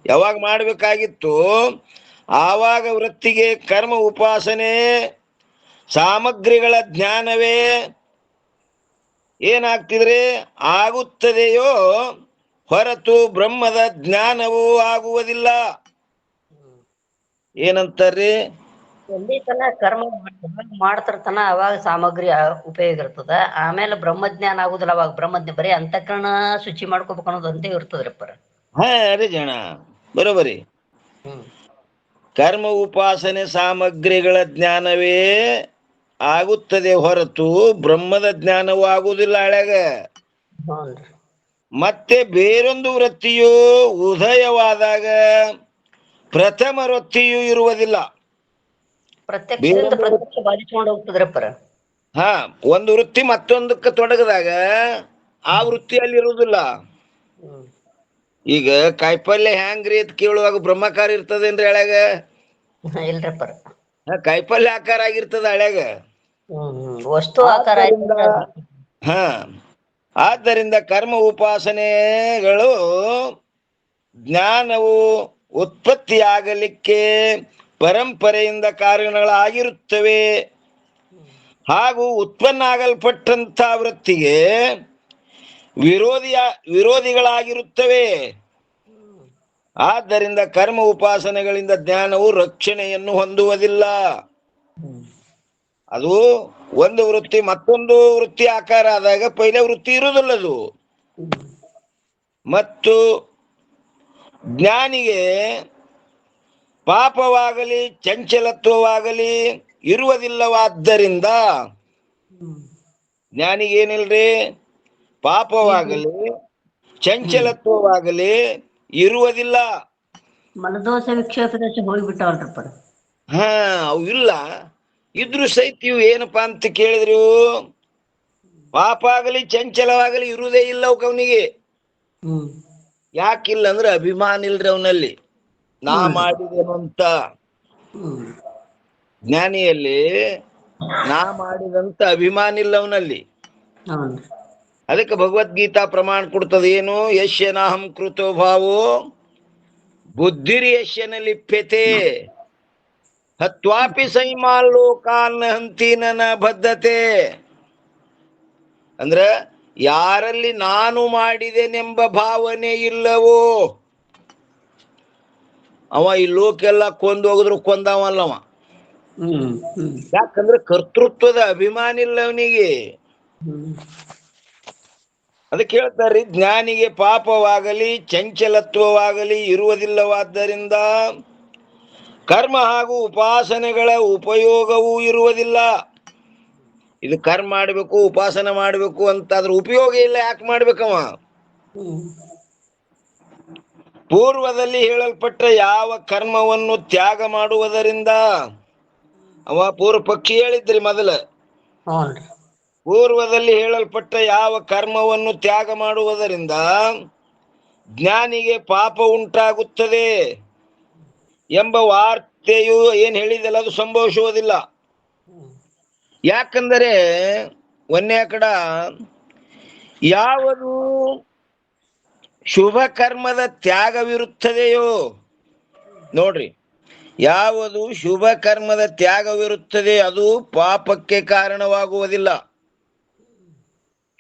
ಯಾವಾಗ ಮಾಡಬೇಕಾಗಿತ್ತು ಆವಾಗ ವೃತ್ತಿಗೆ ಕರ್ಮ ಉಪಾಸನೆ ಸಾಮಗ್ರಿಗಳ ಜ್ಞಾನವೇ ಏನಾಗ್ತಿದ್ರೆ ಆಗುತ್ತದೆಯೋ ಹೊರತು ಬ್ರಹ್ಮದ ಜ್ಞಾನವೂ ಆಗುವುದಿಲ್ಲ. ಏನಂತಾರ್ರಿ? ಎಲ್ಲಿ ತನ ಕರ್ಮ ಮಾಡ್ತಿರ್ತಾನ ಅವಾಗ ಸಾಮಗ್ರಿ ಉಪಯೋಗ ಇರ್ತದ. ಆಮೇಲೆ ಬ್ರಹ್ಮಜ್ಞಾನ ಆಗುದಿಲ್ಲ. ಅವಾಗ ಬ್ರಹ್ಮಜ್ಞಾನ ಬರೀ ಅಂತಃಕರಣ ಶುಚಿ ಮಾಡ್ಕೋಬೇಕು ಅನ್ನೋದು ಒಂದೇ ಇರ್ತದ್ರಿಪ್ಪ. ಹಾ ರೀ ಜನ, ಬರೋಬರಿ. ಕರ್ಮ ಉಪಾಸನೆ ಸಾಮಗ್ರಿಗಳ ಜ್ಞಾನವೇ ಆಗುತ್ತದೆ ಹೊರತು ಬ್ರಹ್ಮದ ಜ್ಞಾನವೂ ಆಗುವುದಿಲ್ಲ ಹಳೆಗ. ಮತ್ತೆ ಬೇರೊಂದು ವೃತ್ತಿಯು ಉದಯವಾದಾಗ ಪ್ರಥಮ ವೃತ್ತಿಯು ಇರುವುದಿಲ್ಲ. ಪ್ರತ್ಯಕ್ಷದಿಂದ ಪ್ರತ್ಯಕ್ಷ ಬಾಧಿಸ್ಕೊಂಡು ಹೋಗ್ತದ್ರಪ್ಪರ. ಹಾ, ಒಂದು ವೃತ್ತಿ ಮತ್ತೊಂದಕ್ಕೆ ತೊಡಗದಾಗ ಆ ವೃತ್ತಿಯಲ್ಲಿ ಇರುವುದಿಲ್ಲ. ಈಗ ಕಾಯಿಪಲ್ಯ ಹ್ಯಾಂಗ್ರಿ ಅಂತ ಕೇಳುವಾಗ ಬ್ರಹ್ಮಕಾರ ಇರ್ತದೇನ್ರಿ ಹಳೆಗ? ಇಲ್ರಪ್ಪರ, ಕಾಯಿಪಲ್ಯ ಆಕಾರ ಆಗಿರ್ತದ ಹಳೆಗ. ವಸ್ತು ಆಕಾರ. ಹಾ, ಆದ್ದರಿಂದ ಕರ್ಮ ಉಪಾಸನೆಗಳು ಜ್ಞಾನವು ಉತ್ಪತ್ತಿಯಾಗಲಿಕ್ಕೆ ಪರಂಪರೆಯಿಂದ ಕಾರಣಗಳಾಗಿರುತ್ತವೆ. ಹಾಗೂ ಉತ್ಪನ್ನ ಆಗಲ್ಪಟ್ಟಂತ ವೃತ್ತಿಗೆ ವಿರೋಧಿಗಳಾಗಿರುತ್ತವೆ. ಆದ್ದರಿಂದ ಕರ್ಮ ಉಪಾಸನೆಗಳಿಂದ ಜ್ಞಾನವು ರಕ್ಷಣೆಯನ್ನು ಹೊಂದುವುದಿಲ್ಲ. ಅದು ಒಂದು ವೃತ್ತಿ ಮತ್ತೊಂದು ವೃತ್ತಿ ಆಕಾರ ಆದಾಗ ಪೈಲೆ ವೃತ್ತಿ ಇರುವುದಿಲ್ಲದು. ಮತ್ತು ಜ್ಞಾನಿಗೆ ಪಾಪವಾಗಲಿ ಚಂಚಲತ್ವವಾಗಲಿ ಇರುವುದಿಲ್ಲವಾದ್ದರಿಂದ, ಜ್ಞಾನಿಗೆ ಏನಿಲ್ರಿ, ಪಾಪವಾಗಲಿ ಚಂಚಲತ್ವವಾಗಲಿ ಇರುವುದಿಲ್ಲ. ಮನದೋಷ ವಿಕ್ಷೇಪ ದೋಷ ಹೋಗ್ಬಿಟ್ಟವಲ್ರಪ್ಪ. ಹಾ, ಅವು ಇಲ್ಲ. ಇದ್ರು ಸಹಿತ ಇವು ಏನಪ್ಪಾ ಅಂತ ಕೇಳಿದ್ರು, ಪಾಪ ಆಗಲಿ ಚಂಚಲವಾಗಲಿ ಇರುವುದೇ ಇಲ್ಲ ಅವನಿಗೆ. ಯಾಕಿಲ್ಲ ಅಂದ್ರೆ ಅಭಿಮಾನ ಇಲ್ರಿ ಅವನಲ್ಲಿ, ನಾ ಮಾಡಿದೇನು ಅಂತ. ಜ್ಞಾನಿಯಲ್ಲಿ ನಾ ಮಾಡಿದಂತ ಅಭಿಮಾನ ಇಲ್ಲ ಅವನಲ್ಲಿ. ಅದಕ್ಕೆ ಭಗವದ್ಗೀತಾ ಪ್ರಮಾಣ ಕೊಡ್ತದೆ ಏನು? ಯಶ್ಯನಾಹಂ ಕೃತೋ ಭಾವೋ ಬುದ್ಧಿರ್ ಯಶ್ಯನ ಲಿಪ್ಯತೆ ಹತ್ವಾಪಿ ಸೈಮಾನ್ ಲೋಕಾನ್ ಹಂತೀನ ಬದ್ಧತೆ. ಅಂದ್ರ ಯಾರಲ್ಲಿ ನಾನು ಮಾಡಿದೆನೆಂಬ ಭಾವನೆ ಇಲ್ಲವೋ ಅವ ಈ ಲೋಕೆಲ್ಲ ಕೊಂದು ಹೋಗಿದ್ರು ಕೊಂದವಲ್ಲವ. ಯಾಕಂದ್ರೆ ಕರ್ತೃತ್ವದ ಅಭಿಮಾನ ಇಲ್ಲ ಅವನಿಗೆ. ಅದಕ್ಕೆ ಹೇಳ್ತಾರ್ರಿ, ಜ್ಞಾನಿಗೆ ಪಾಪವಾಗಲಿ ಚಂಚಲತ್ವವಾಗಲಿ ಇರುವುದಿಲ್ಲವಾದ್ದರಿಂದ ಕರ್ಮ ಹಾಗೂ ಉಪಾಸನೆಗಳ ಉಪಯೋಗವೂ ಇರುವುದಿಲ್ಲ. ಇದು ಕರ್ಮ ಮಾಡಬೇಕು ಉಪಾಸನೆ ಮಾಡಬೇಕು ಅಂತ ಅದ್ರ ಉಪಯೋಗ ಇಲ್ಲ. ಯಾಕೆ ಮಾಡ್ಬೇಕವ? ಪೂರ್ವದಲ್ಲಿ ಹೇಳಲ್ಪಟ್ಟ ಯಾವ ಕರ್ಮವನ್ನು ತ್ಯಾಗ ಮಾಡುವುದರಿಂದ, ಅವ ಪೂರ್ವ ಪಕ್ಷಿ ಹೇಳಿದ್ರಿ ಮೊದಲ, ಪೂರ್ವದಲ್ಲಿ ಹೇಳಲ್ಪಟ್ಟ ಯಾವ ಕರ್ಮವನ್ನು ತ್ಯಾಗ ಮಾಡುವುದರಿಂದ ಜ್ಞಾನಿಗೆ ಪಾಪ ಉಂಟಾಗುತ್ತದೆ ಎಂಬ ವಾರ್ತೆಯು ಏನ್ ಹೇಳಿದಲ್ಲ ಅದು ಸಂಭವಿಸುವುದಿಲ್ಲ. ಯಾಕಂದರೆ ಒಂದೇ ಕಡ ಯಾವುದು ಶುಭ ಕರ್ಮದ ತ್ಯಾಗವಿರುತ್ತದೆಯೋ, ನೋಡ್ರಿ, ಯಾವುದು ಶುಭ ಕರ್ಮದ ತ್ಯಾಗವಿರುತ್ತದೆ ಅದು ಪಾಪಕ್ಕೆ ಕಾರಣವಾಗುವುದಿಲ್ಲ.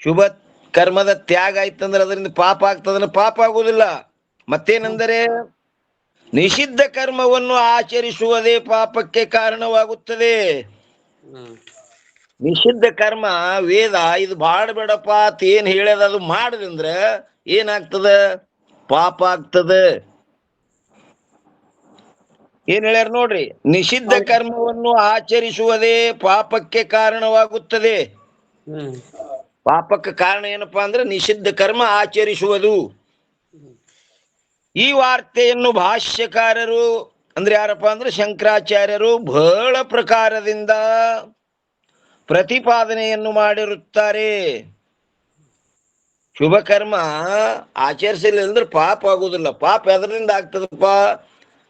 ಶುಭ ಕರ್ಮದ ತ್ಯಾಗ ಆಯ್ತಂದ್ರೆ ಅದರಿಂದ ಪಾಪ ಆಗ್ತದನ್ನ ಪಾಪ ಆಗುವುದಿಲ್ಲ. ಮತ್ತೇನೆಂದರೆ ನಿಷಿದ್ಧ ಕರ್ಮವನ್ನು ಆಚರಿಸುವುದೇ ಪಾಪಕ್ಕೆ ಕಾರಣವಾಗುತ್ತದೆ. ನಿಷಿದ್ಧ ಕರ್ಮ ವೇದ ಇದು ಮಾಡಬೇಡಪ್ಪ ಅಂತ ಏನ್ ಹೇಳ್ಯದ ಅದು ಮಾಡದಂದ್ರ ಏನಾಗ್ತದ? ಪಾಪ ಆಗ್ತದ. ಏನ್ ಹೇಳ್ಯಾರ ನೋಡ್ರಿ, ನಿಷಿದ್ಧ ಕರ್ಮವನ್ನು ಆಚರಿಸುವುದೇ ಪಾಪಕ್ಕೆ ಕಾರಣವಾಗುತ್ತದೆ. ಪಾಪಕ್ಕೆ ಕಾರಣ ಏನಪ್ಪಾ ಅಂದ್ರೆ ನಿಷಿದ್ಧ ಕರ್ಮ ಆಚರಿಸುವುದು. ಈ ವಾರ್ತೆಯನ್ನು ಭಾಷ್ಯಕಾರರು ಅಂದ್ರೆ ಯಾರಪ್ಪ ಅಂದ್ರೆ ಶಂಕರಾಚಾರ್ಯರು ಬಹಳ ಪ್ರಕಾರದಿಂದ ಪ್ರತಿಪಾದನೆಯನ್ನು ಮಾಡಿರುತ್ತಾರೆ. ಶುಭ ಕರ್ಮ ಆಚರಿಸಲಿಲ್ಲ ಅಂದ್ರೆ ಪಾಪ ಆಗುದಿಲ್ಲ. ಪಾಪ ಎದರಿಂದ ಆಗ್ತದಪ್ಪ?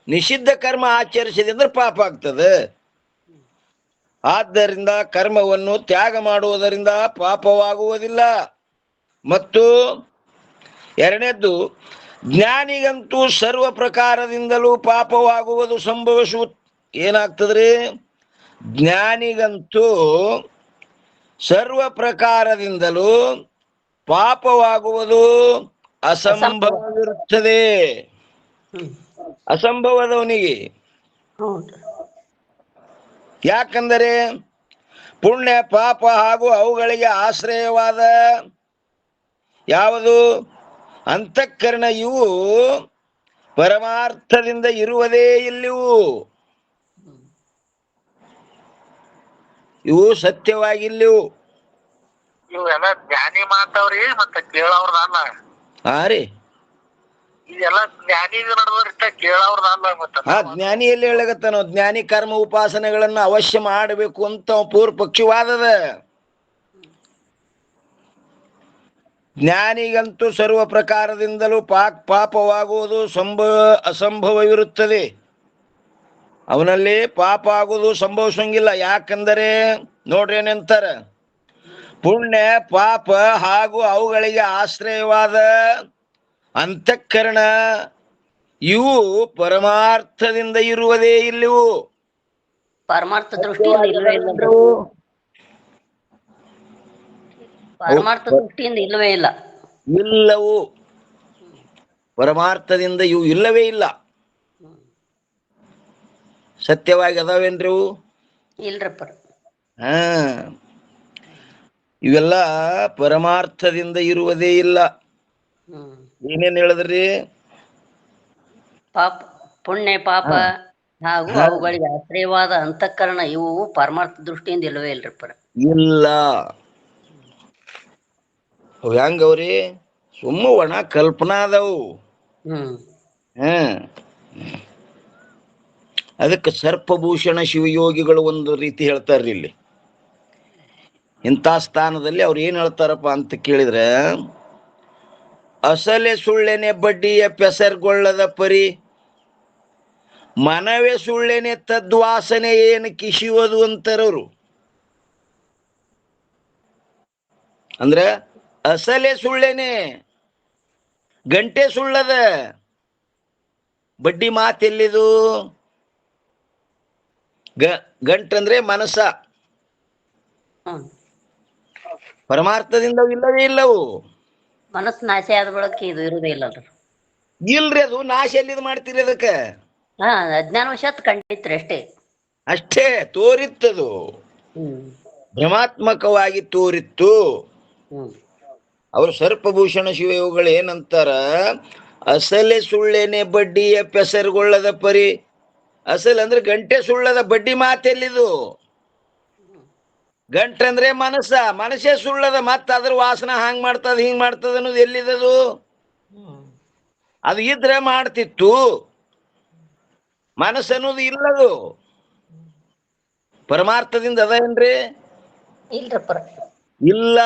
ನಿಷಿದ್ಧ ಕರ್ಮ ಆಚರಿಸಿದೆ ಅಂದ್ರೆ ಪಾಪ ಆಗ್ತದೆ. ಆದ್ದರಿಂದ ಕರ್ಮವನ್ನು ತ್ಯಾಗ ಮಾಡುವುದರಿಂದ ಪಾಪವಾಗುವುದಿಲ್ಲ. ಮತ್ತು ಎರಡನೇದ್ದು, ಜ್ಞಾನಿಗಂತೂ ಸರ್ವ ಪ್ರಕಾರದಿಂದಲೂ ಪಾಪವಾಗುವುದು ಸಂಭವಿಸು ಏನಾಗ್ತದ್ರಿ? ಜ್ಞಾನಿಗಂತೂ ಸರ್ವ ಪ್ರಕಾರದಿಂದಲೂ ಪಾಪವಾಗುವುದು ಅಸಂಭವವಿರುತ್ತದೆ. ಅಸಂಭವದವನಿಗೆ. ಯಾಕಂದರೆ ಪುಣ್ಯ ಪಾಪ ಹಾಗೂ ಅವುಗಳಿಗೆ ಆಶ್ರಯವಾದ ಯಾವುದು ಅಂತಃಕರಣ ಇವು ಪರಮಾರ್ಥದಿಂದ ಇರುವುದೇ ಇಲ್ಲಿವು. ಇವು ಸತ್ಯವಾಗಿಲ್ಲಿವು. ಇವೆಲ್ಲ ಜ್ಞಾನಿ ಮಾತವ್ರಿ, ಮತ್ತೆ ಕೇಳವ್ರದಲ್ಲ. ಹಾ ರೀ, ಇದೆಲ್ಲ ಜ್ಞಾನಿ ನಡೆದವ್ರಿಷ್ಟ ಕೇಳವ್ರದಲ್ಲ. ಆ ಜ್ಞಾನಿ ಎಲ್ಲಿ ಹೇಳಗತ್ತಾನೋ? ಜ್ಞಾನಿ ಕರ್ಮ ಉಪಾಸನೆಗಳನ್ನ ಅವಶ್ಯ ಮಾಡಬೇಕು ಅಂತ ಪೂರ್ವ ಪಕ್ಷಿವಾದದ. ಜ್ಞಾನಿಗಂತೂ ಸರ್ವ ಪ್ರಕಾರದಿಂದಲೂ ಪಾಪವಾಗುವುದು ಅಸಂಭವವಿರುತ್ತದೆ. ಅವನಲ್ಲಿ ಪಾಪ ಆಗುವುದು ಸಂಭವಿಸಂಗಿಲ್ಲ. ಯಾಕಂದರೆ ನೋಡ್ರಿ ಏನಂತಾರ, ಪುಣ್ಯ ಪಾಪ ಹಾಗೂ ಅವುಗಳಿಗೆ ಆಶ್ರಯವಾದ ಅಂತಃಕರಣ ಇವು ಪರಮಾರ್ಥದಿಂದ ಇರುವುದೇ ಇಲ್ಲಿವು. ಪರಮಾರ್ಥ ದೃಷ್ಟಿಯಿಂದ ಇಲ್ಲವೇ ಇಲ್ಲ. ಪರಮಾರ್ಥ ದೃಷ್ಟಿಯಿಂದ ಇಲ್ಲವೇ ಇಲ್ಲ. ಇಲ್ಲವು ಪರಮಾರ್ಥದಿಂದ ಇವು ಇಲ್ಲವೇ ಇಲ್ಲ. ಸತ್ಯವಾಗಿ ಅದಾವೇನ್ರಿ ಇವು? ಇಲ್ರಪ್ಪ. ಹಾ, ಇವೆಲ್ಲ ಪರಮಾರ್ಥದಿಂದ ಇರುವುದೇ ಇಲ್ಲ. ಏನೇನ್ ಹೇಳಿದ್ರಿ? ಪಾಪ, ಪುಣ್ಯ ಪಾಪ ಹಾಗೂ ಅವುಗಳಿಗೆ ಆಶ್ರಯವಾದ ಅಂತಃಕರಣ ಇವು ಪರಮಾರ್ಥ ದೃಷ್ಟಿಯಿಂದ ಇಲ್ಲವೇ ಇಲ್ರಪ್ಪ. ಇಲ್ಲ. ಅವ್ ಹೆಂಗವ್ರಿ? ಸುಮ್ಮ ಒಣ ಕಲ್ಪನಾ ಅದಾವು. ಅದಕ್ಕೆ ಸರ್ಪಭೂಷಣ ಶಿವಯೋಗಿಗಳು ಒಂದು ರೀತಿ ಹೇಳ್ತಾರ್ರಿ ಇಲ್ಲಿ. ಇಂಥ ಸ್ಥಾನದಲ್ಲಿ ಅವ್ರು ಏನ್ ಹೇಳ್ತಾರಪ್ಪ ಅಂತ ಕೇಳಿದ್ರೆ, ಅಸಲೆ ಸುಳ್ಳೆನೆ ಬಡ್ಡಿಯ ಪೆಸರ್ಗೊಳ್ಳದ ಪರಿ, ಮನವೇ ಸುಳ್ಳೆನೆ ತದ್ವಾಸನೆ ಏನು ಕಿಶಿಯೋದು ಅಂತಾರವ್ರು. ಅಂದ್ರ ಅಸಲೆ ಸುಳ್ಳೆನೆ, ಗಂಟೆ ಸುಳ್ಳದ, ಬಡ್ಡಿ ಮಾತೆಲ್ಲಿದು? ಗಂಟಂದ್ರೆ ಮನಸ್ಸ. ಪರಮಾರ್ಥದಿಂದ ಇಲ್ಲವೇ ಇಲ್ಲವು. ಮನಸ್ಸು ನಾಶ ಆದ ಬಳಕೆ ಇದು ಇರುವುದೇ ಇಲ್ಲ. ಇಲ್ರಿ, ಅದು ನಾಶ ಎಲ್ಲಿದ್ ಮಾಡ್ತೀರಿ? ಅದಕ್ಕೆ ಅಜ್ಞಾನವಶಾತ್ ಕಂಡಿತ್ರಿ ಅಷ್ಟೇ. ಅಷ್ಟೇ ತೋರಿತ್ತದು, ಭ್ರಮಾತ್ಮಕವಾಗಿ ತೋರಿತ್ತು. ಅವರು ಸರ್ಪಭೂಷಣ ಶಿವಯೋಗಿಗಳು ಏನಂತಾರ, ಅಸಲೆ ಸುಳ್ಳೆನೆ ಬಡ್ಡಿಯ ಪೆಸರುಗೊಳ್ಳದ ಪರಿ. ಅಸಲ್ ಅಂದ್ರೆ ಗಂಟೆ ಸುಳ್ಳದ, ಬಡ್ಡಿ ಮಾತೆಲ್ಲಿದು? ಗಂಟಂದ್ರೆ ಮನಸ್ಸ, ಮನಸ್ಸೇ ಸುಳ್ಳದ. ಮತ್ತ ಅದ್ರ ವಾಸನ ಹಂಗ್ ಮಾಡ್ತದ ಹಿಂಗ್ ಮಾಡ್ತದ ಅನ್ನೋದು ಎಲ್ಲಿದದು? ಅದು ಇದ್ರೆ ಮಾಡ್ತಿತ್ತು. ಮನಸ್ಸು ಅನ್ನೋದು ಇಲ್ಲದು. ಪರಮಾರ್ಥದಿಂದ ಅದ ಏನ್ರಿ? ಇಲ್ಲ.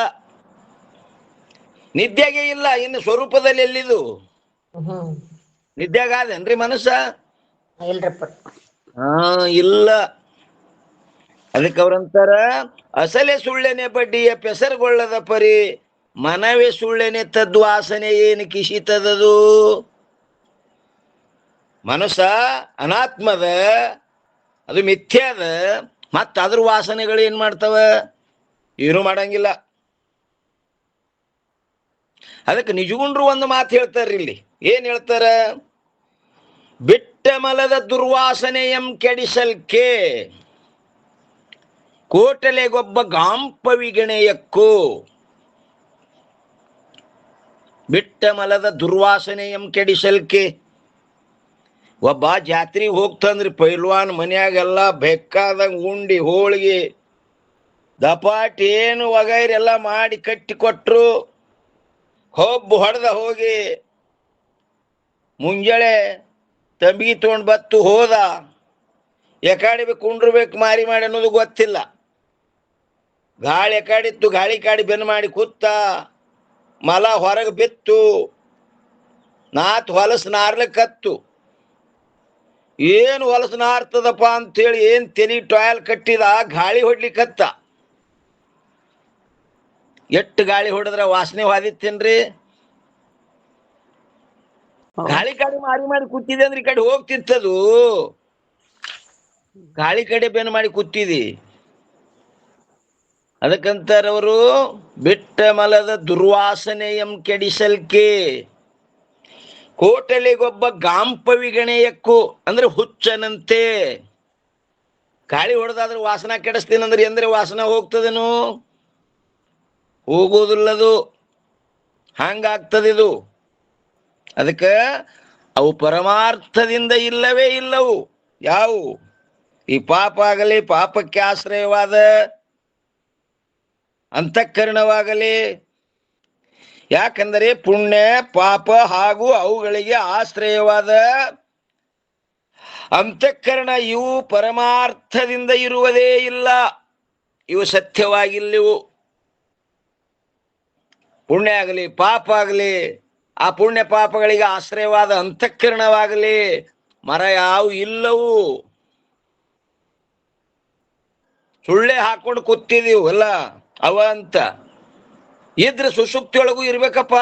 ನಿದ್ಯಾಗೆ ಇಲ್ಲ. ಇನ್ನು ಸ್ವರೂಪದಲ್ಲಿ ಎಲ್ಲಿದು? ನಿದ್ಯಾಗ ಅದೇನ್ರಿ ಮನಸ್ಸ? ಇಲ್ಲ. ಅದಕ್ಕೆ ಅವ್ರಂತಾರ, ಅಸಲೆ ಸುಳ್ಳೆನೆ ಬಡ್ಡಿಯ ಪೆಸರುಗೊಳ್ಳದ ಪರಿ, ಮನವೇ ಸುಳ್ಳೆನೆ ತದ್ವಾಸನೆ ಏನು ಕಿಶಿತದದು. ಮನಸ್ಸ ಅನಾತ್ಮದ, ಅದು ಮಿಥ್ಯಾದ. ಮತ್ತ ಅದ್ರ ವಾಸನೆಗಳು ಏನ್ ಮಾಡ್ತಾವ? ಏನು ಮಾಡಂಗಿಲ್ಲ. ಅದಕ್ಕೆ ನಿಜಗುಂಡ್ರು ಒಂದು ಮಾತು ಹೇಳ್ತಾರ್ರಿ ಇಲ್ಲಿ. ಏನ್ ಹೇಳ್ತಾರ? ಬಿಟ್ಟ ಮಲದ ದುರ್ವಾಸನೆಯಂ ಕೆಡಿಸಲ್ಕೆ ಕೋಟಲೆಗೊಬ್ಬ ಗಾಂಪವಿಗಣೆಯಕ್ಕೂ. ಬಿಟ್ಟ ಮಲದ ದುರ್ವಾಸನೆಯಂ ಕೆಡಿಸಲ್ಕೆ. ಒಬ್ಬ ಜಾತ್ರೆಗೆ ಹೋಗ್ತಂದ್ರಿ, ಪೈಲ್ವಾನ್ ಮನ್ಯಾಗೆಲ್ಲ ಬೇಕಾದಂಗ ಉಂಡಿ ಹೋಳಿಗೆ ದಪಾಟಿ ಏನು ವಗೈರೆಲ್ಲ ಮಾಡಿ ಕಟ್ಟಿ ಕೊಟ್ರು. ಹೊಬ್ಬು ಹೊಡೆದ ಹೋಗಿ ಮುಂಜಾಳೆ ತಂಬಿಗೆ ತೊಗೊಂಡು ಬತ್ತು ಹೋದ. ಎಕಾಡಿ ಕುಂಡ್ರಬೇಕು ಮಾರಿ ಮಾಡಿ ಅನ್ನೋದು ಗೊತ್ತಿಲ್ಲ. ಗಾಳಿ ಎಕಾಡಿತ್ತು, ಗಾಳಿ ಕಾಡಿ ಬೆನ್ನು ಮಾಡಿ ಕೂತ. ಮಲ ಹೊರಗೆ ಬಿತ್ತು, ನಾತ್ ಹೊಲಸು ನಾರ್ಲಿಕ್ಕತ್ತು. ಏನು ಹೊಲಸು ನಾರ್ತದಪ್ಪ ಅಂತೇಳಿ ಏನ್ ತೆಲಿ ಟಾಯಲ್ ಕಟ್ಟಿದ, ಗಾಳಿ ಹೊಡ್ಲಿಕ್ಕತ್ತ. ಎಷ್ಟು ಗಾಳಿ ಹೊಡೆದ್ರ ವಾಸನೆ ವಾದಿತ್ತೇನ್ರಿ? ಗಾಳಿ ಕಡೆ ಮಾರಿ ಮಾಡಿ ಕೂತಿದೆ ಅಂದ್ರೆ ಈ ಕಡೆ ಹೋಗ್ತಿತ್ತದು. ಗಾಳಿ ಕಡೆ ಬೆನ್ನು ಮಾಡಿ ಕೂತಿದಿ. ಅದಕ್ಕಂತಾರವರು ಬಿಟ್ಟ ಮಲದ ದುರ್ವಾಸನೆಯಂ ಕೆಡಿಸಲ್ಕೆ ಕೋಟಲೆಗೊಬ್ಬ ಗಾಂಪವಿಗಣೆಯಕ್ಕೂ. ಅಂದ್ರೆ ಹುಚ್ಚನಂತೆ. ಗಾಳಿ ಹೊಡೆದಾದ್ರೆ ವಾಸನ ಕೆಡಿಸ್ತೀನಂದ್ರೆ ಎಂದ್ರೆ ವಾಸನ ಹೋಗ್ತದೇನು? ಹೋಗೋದಿಲ್ಲದು. ಹಂಗಾಗ್ತದಿದು. ಅದಕ್ಕೆ ಅವು ಪರಮಾರ್ಥದಿಂದ ಇಲ್ಲವೇ ಇಲ್ಲವು. ಯಾವು? ಈ ಪಾಪ ಆಗಲಿ, ಪಾಪಕ್ಕೆ ಆಶ್ರಯವಾದ ಅಂತಃಕರಣವಾಗಲಿ. ಯಾಕಂದರೆ ಪುಣ್ಯ ಪಾಪ ಹಾಗೂ ಅವುಗಳಿಗೆ ಆಶ್ರಯವಾದ ಅಂತಃಕರಣ ಇವು ಪರಮಾರ್ಥದಿಂದ ಇರುವುದೇ ಇಲ್ಲ. ಇವು ಸತ್ಯವಾಗಿಲ್ಲಿವು. ಪುಣ್ಯ ಆಗಲಿ ಪಾಪ ಆಗಲಿ, ಆ ಪುಣ್ಯ ಪಾಪಗಳಿಗೆ ಆಶ್ರಯವಾದ ಅಂತಃಕರಣವಾಗಲಿ ಮರ ಯಾವ ಇಲ್ಲವು. ಸುಳ್ಳೆ ಹಾಕೊಂಡು ಕೂತಿದೀವು ಅಲ್ಲ ಅವ ಅಂತ. ಇದ್ರೆ ಸುಷುಪ್ತಿಯೊಳಗೂ ಇರ್ಬೇಕಪ್ಪ.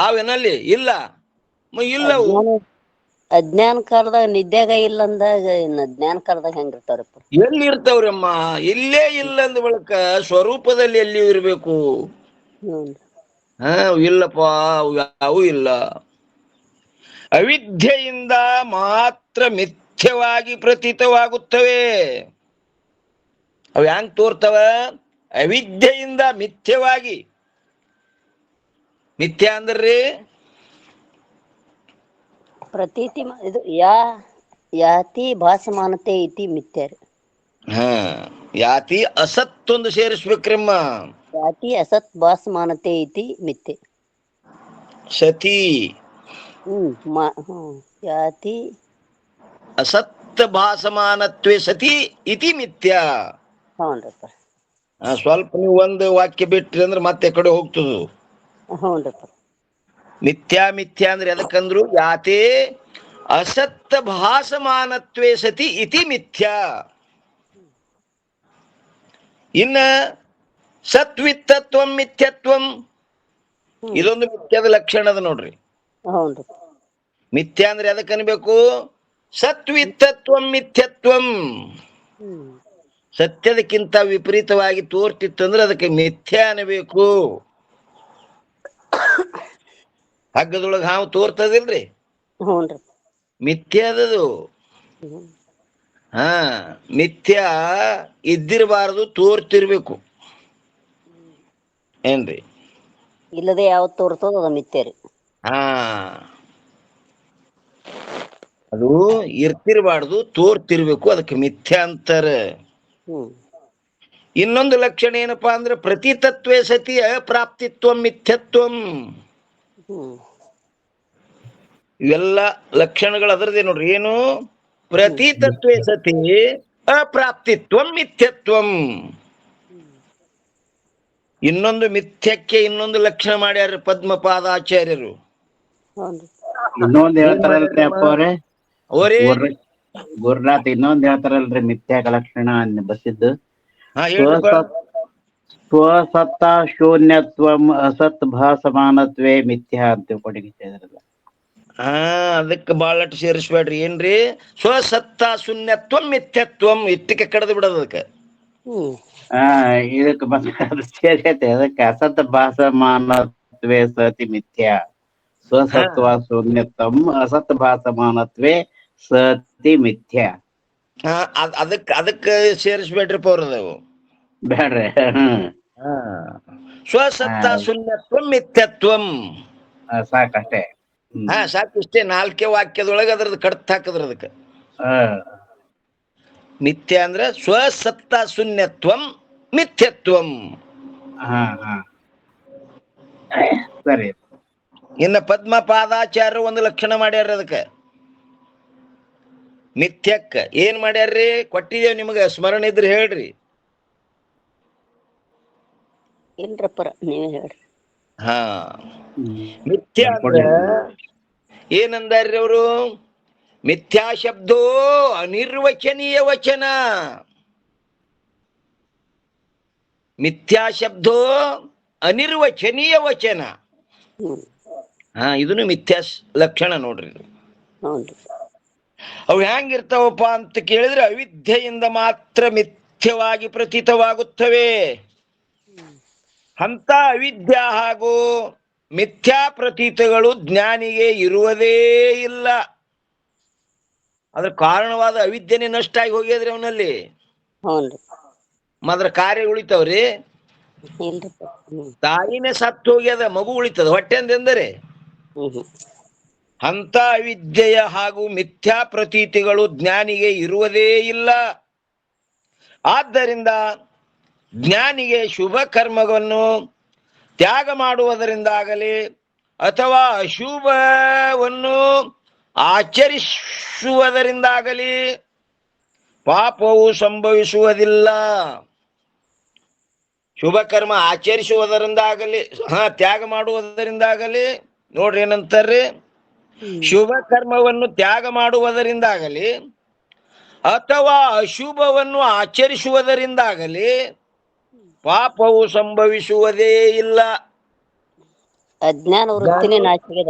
ಅವೇನಲ್ಲಿ ಇಲ್ಲ, ಇಲ್ಲವು. ಅಜ್ಞಾನ ಕಾಲದಾಗ ನಿದ್ಯಾಗ ಇಲ್ಲ ಅಂದಾಗ ಇನ್ನ ಜ್ಞಾನ ಕಾಲದಾಗ ಹೆಂಗಿರ್ತಾರಪ್ಪ? ಎಲ್ಲಿ ಇರ್ತಾವ್ರಮ್ಮ? ಇಲ್ಲೇ ಇಲ್ಲ ಅಂದ ಬಳಿಕ ಸ್ವರೂಪದಲ್ಲಿ ಎಲ್ಲಿ ಇರ್ಬೇಕು? ಇಲ್ಲಪ್ಪ, ಅವು ಇಲ್ಲ. ಅವಿದ್ಯೆಯಿಂದ ಮಾತ್ರ ಮಿಥ್ಯವಾಗಿ ಪ್ರತೀತವಾಗುತ್ತವೆ. ಅವು ಹ್ಯಾಂಗ್ ತೋರ್ತವ? ಅವಿದ್ಯೆಯಿಂದ ಮಿಥ್ಯವಾಗಿ. ಮಿಥ್ಯ ಅಂದ್ರಿ ಪ್ರತೀತಿ ಇದು ಯಾತಿ ಭಾಸಮಾನತೆ ಇತಿ ಮಿಥ್ಯ. ಯಾತಿ ಅಸತ್ತೊಂದು ಸೇರಿಸ್ಬೇಕ್ರಮ್ಮ. ಯಾತಿ ಅಸತ್ ಭಾಸಮಾನತೆ ಇತಿ ಮಿಥ್ಯೆ. ಸತಿ ಯಾತಿ ಅಸತ್ತ ಭಾಸಮಾನತ್ವೇ ಸತಿ ಇತಿ ಮಿಥ್ಯ. ಹೌನ್ರಪ್ಪ. ಸ್ವಲ್ಪ ನೀವು ಒಂದು ವಾಕ್ಯ ಬಿಟ್ರಿ ಅಂದ್ರೆ ಮತ್ತೆ ಕಡೆ ಹೋಗ್ತದ. ಹೌನ್ರಪ್ಪ. ಮಿಥ್ಯಾ ಮಿಥ್ಯಾ ಅಂದ್ರೆ ಎದಕ್ಕಂದ್ರು? ಯಾತೇ ಅಸತ್ತ ಭಾಸಮಾನತ್ವೇ ಸತಿ ಇತಿ ಮಿಥ್ಯಾ. ಇನ್ನ ಸತ್ವಿತ್ತತ್ವಂ ಮಿಥ್ಯತ್ವಂ, ಇದೊಂದು ಮಿಥ್ಯದ ಲಕ್ಷಣ ಅದ ನೋಡ್ರಿ. ಮಿಥ್ಯಾ ಅಂದ್ರೆ ಎದಕ್ಕೆ ಅನ್ಬೇಕು? ಸತ್ವಿತ್ತತ್ವಂ ಮಿಥ್ಯತ್ವಂ. ಸತ್ಯದಕ್ಕಿಂತ ವಿಪರೀತವಾಗಿ ತೋರ್ತಿತ್ತಂದ್ರೆ ಅದಕ್ಕೆ ಮಿಥ್ಯಾ ಅನ್ನಬೇಕು. ಹಗ್ಗದೊಳಗ ಹಾವು ತೋರ್ತದಿಲ್ರಿ, ಮಿಥ್ಯ ಅದದು. ಮಿಥ್ಯ ಇದ್ದಿರಬಾರದು, ತೋರ್ತಿರ್ಬೇಕು. ಏನ್ರಿ? ಇಲ್ಲದೆ ಯಾವ್ದು ತೋರ್ತದ ಅದ ಮಿಥ್ಯ ರೀ. ಅದು ಇರ್ತಿರ್ಬಾರ್ದು, ತೋರ್ತಿರ್ಬೇಕು. ಅದಕ್ಕೆ ಮಿಥ್ಯ ಅಂತಾರೆ. ಇನ್ನೊಂದು ಲಕ್ಷಣ ಏನಪ್ಪಾ ಅಂದ್ರೆ ಪ್ರತೀತತ್ವೇ ಸತಿ ಅಪ್ರಾಪ್ತಿತ್ವಂ ಮಿಥ್ಯತ್ವಂ. ಇವೆಲ್ಲ ಲಕ್ಷಣಗಳು ಅದರದೇ ನೋಡ್ರಿ. ಏನು? ಪ್ರತೀತತ್ವೇ ಸತಿ ಅಪ್ರಾಪ್ತಿತ್ವಂ ಮಿಥ್ಯತ್ವಂ. ಇನ್ನೊಂದು ಮಿಥ್ಯಕ್ಕೆ ಇನ್ನೊಂದು ಲಕ್ಷಣ ಮಾಡ್ಯಾರ ಪದ್ಮಪಾದಾಚಾರ್ಯರು. ಇನ್ನೊಂದ್ ಹೇಳ್ತಾರಲ್ರಿ ಅಪ್ಪ ಅವ್ರೆ, ಅವರೇ ಗುರುನಾಥ್ ಇನ್ನೊಂದ್ ಹೇಳ್ತಾರಲ್ರಿ ಮಿಥ್ಯಾಕ ಲಕ್ಷಣ ಬಸಿದ್ದು. ಸ್ವಸತ್ತ ಶೂನ್ಯತ್ವಂ ಅಸತ್ ಭಾಸಮಾನತ್ವೇ ಮಿಥ್ಯಾ ಅಂತ ಕೊಡಿಗಿದ್ರಲ್ಲ. ಅದಕ್ಕೆ ಬಾಳಟ್ಟು ಸೇರಿಸ್ಬೇಡ್ರಿ. ಏನ್ರಿ? ಸ್ವಸತ್ತ ಶೂನ್ಯತ್ವಂ ಮಿಥ್ಯತ್ವಂ ಇಟ್ಟಕ್ಕೆ ಕಡ್ದು ಬಿಡೋದು ಅದಕ್ಕೆ. ಇದಕ್ಕೆ ಅದು ಸೇರೈತೆ ಅದಕ್ಕೆ ಅಸತ್ ಭಾಸಮಾನತ್ವೇ ಸತಿ ಮಿಥ್ಯಾ ಸ್ವಸತ್ವ ಶೂನ್ಯತಂ ಅಸತ್ ಭಾಸಮಾನತ್ವೇ ಸತಿ ಮಿಥ್ಯಾ. ಅದಕ್ಕೆ ಸೇರಿಸ್ಬೇಡ್ರಿಪ್ಪ ಅವ್ರದವು. ಬೇಡ್ರಿ. ಸ್ವಸತ್ತ ಶೂನ್ಯತ್ವಂ ಮಿಥ್ಯತ್ವಂ. ಸಾಕಷ್ಟೇ. ಸಾಕಿಷ್ಟೇ. 4 ವಾಕ್ಯದೊಳಗೆ ಅದ್ರದ್ದು ಕಡ್ತ ಹಾಕಿದ್ರ ಅದಕ್ಕೆ. ಮಿಥ್ಯ ಅಂದ್ರೆ ಸ್ವಸತ್ತ ಶೂನ್ಯತ್ವಂ ಮಿಥ್ಯತ್ವಂ. ಸರಿ. ಇನ್ನ ಪದ್ಮಪಾದಾಚಾರ್ಯರು ಒಂದು ಲಕ್ಷಣ ಮಾಡ್ಯಾರ ಅದಕ್ಕೆ. ಮಿಥ್ಯಕ್ಕ ಏನ್ ಮಾಡ್ಯಾರ್ರಿ? ಕೊಟ್ಟಿದ್ದೇವ್ ನಿಮ್ಗ, ಸ್ಮರಣೆ ಇದ್ರೆ ಹೇಳ್ರಿ. ಇಲ್ರಪ್ಪರ ನೀವೇ ಹೇಳ್ರಿ. ಮಿಥ್ಯ ಅಂದ್ರ ಏನಂದಾರ್ರಿ ಅವರು? ಮಿಥ್ಯಾ ಶಬ್ದೋ ಅನಿರ್ವಚನೀಯ ವಚನ. ಮಿಥ್ಯಾ ಶಬ್ದೋ ಅನಿರ್ವಚನೀಯ ವಚನ. ಇದನ್ನು ಮಿಥ್ಯಾ ಲಕ್ಷಣ ನೋಡ್ರಿ. ಅವು ಹೆಂಗಿರ್ತಾವಪ್ಪ ಅಂತ ಕೇಳಿದ್ರೆ ಅವಿದ್ಯೆಯಿಂದ ಮಾತ್ರ ಮಿಥ್ಯವಾಗಿ ಪ್ರತೀತವಾಗುತ್ತವೆ. ಅಂತ ಅವಿದ್ಯಾ ಹಾಗೂ ಮಿಥ್ಯಾ ಪ್ರತೀತಗಳು ಜ್ಞಾನಿಗೆ ಇರುವುದೇ ಇಲ್ಲ. ಅದ್ರ ಕಾರಣವಾದ ಅವಿದ್ಯೆನೇ ನಷ್ಟ ಆಗಿ ಹೋಗ್ಯದ್ರಿ ಅವನಲ್ಲಿ. ಮಾತ್ರ ಕಾರ್ಯ ಉಳಿತಾವ್ರಿ. ತಾಯಿನೇ ಸತ್ತು ಹೋಗ್ಯದ, ಮಗು ಉಳಿತದ ಹೊಟ್ಟೆಂದೆಂದರೆ. ಅಂತ ಅವಿದ್ಯೆಯ ಹಾಗೂ ಮಿಥ್ಯಾ ಪ್ರತೀತಿಗಳು ಜ್ಞಾನಿಗೆ ಇರುವುದೇ ಇಲ್ಲ. ಆದ್ದರಿಂದ ಜ್ಞಾನಿಗೆ ಶುಭ ಕರ್ಮವನ್ನು ತ್ಯಾಗ ಮಾಡುವುದರಿಂದಾಗಲಿ ಅಥವಾ ಅಶುಭವನ್ನು ಆಚರಿಸುವುದರಿಂದಾಗಲಿ ಪಾಪವು ಸಂಭವಿಸುವುದಿಲ್ಲ. ಶುಭ ಕರ್ಮ ಆಚರಿಸುವುದರಿಂದಾಗಲಿ ತ್ಯಾಗ ಮಾಡುವುದರಿಂದಾಗಲಿ ನೋಡ್ರಿ ಏನಂತಾರ್ರಿ, ಶುಭ ಕರ್ಮವನ್ನು ತ್ಯಾಗ ಮಾಡುವುದರಿಂದಾಗಲಿ ಅಥವಾ ಅಶುಭವನ್ನು ಆಚರಿಸುವುದರಿಂದಾಗಲಿ ಪಾಪವು ಸಂಭವಿಸುವುದೇ ಇಲ್ಲ. ಅಜ್ಞಾನ ವೃತ್ತಿನೇ ನಾಚಿಕೆದ.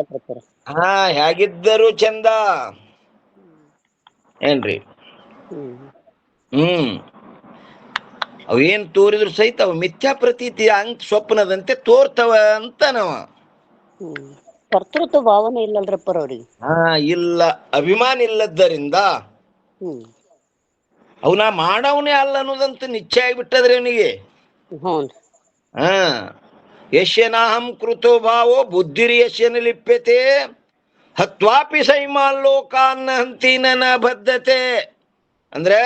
ಹೇಗಿದ್ದರೂ ಚಂದ ಏನ್ರಿ? ಅವೇನ್ ತೋರಿದ್ರು ಸಹಿತ ಅವು ಮಿಥ್ಯಾ ಪ್ರತೀತಿ ಅಂಕ್ ಸ್ವಪ್ನದಂತೆ ತೋರ್ತವ ಅಂತ ನಾವ. ಕರ್ತೃತ್ವ ಭಾವನೆ ಇಲ್ಲಲ್ರಪ್ಪರ ಅವ್ರಿಗೆ. ಇಲ್ಲ, ಅಭಿಮಾನ ಇಲ್ಲದ್ದರಿಂದ ಅವನ ಮಾಡವನೇ ಅಲ್ಲ ಅನ್ನೋದಂತ ನಿಶ್ಚಯ ಆಗಿಬಿಟ್ಟದ್ರಿ ಅವನಿಗೆ. ಯಶ್ಯನಾಹಂ ಕೃತೋ ಭಾವೋ ಬುದ್ಧಿರ್ ಯಶ್ಯನ ಲಿಪ್ಯತೆ ಹತ್ವಾಪಿ ಸೈಮಾನ್ ಲೋಕಾನ್ನ ಹಂತೀನ ಬದ್ಧತೆ. ಅಂದ್ರೆ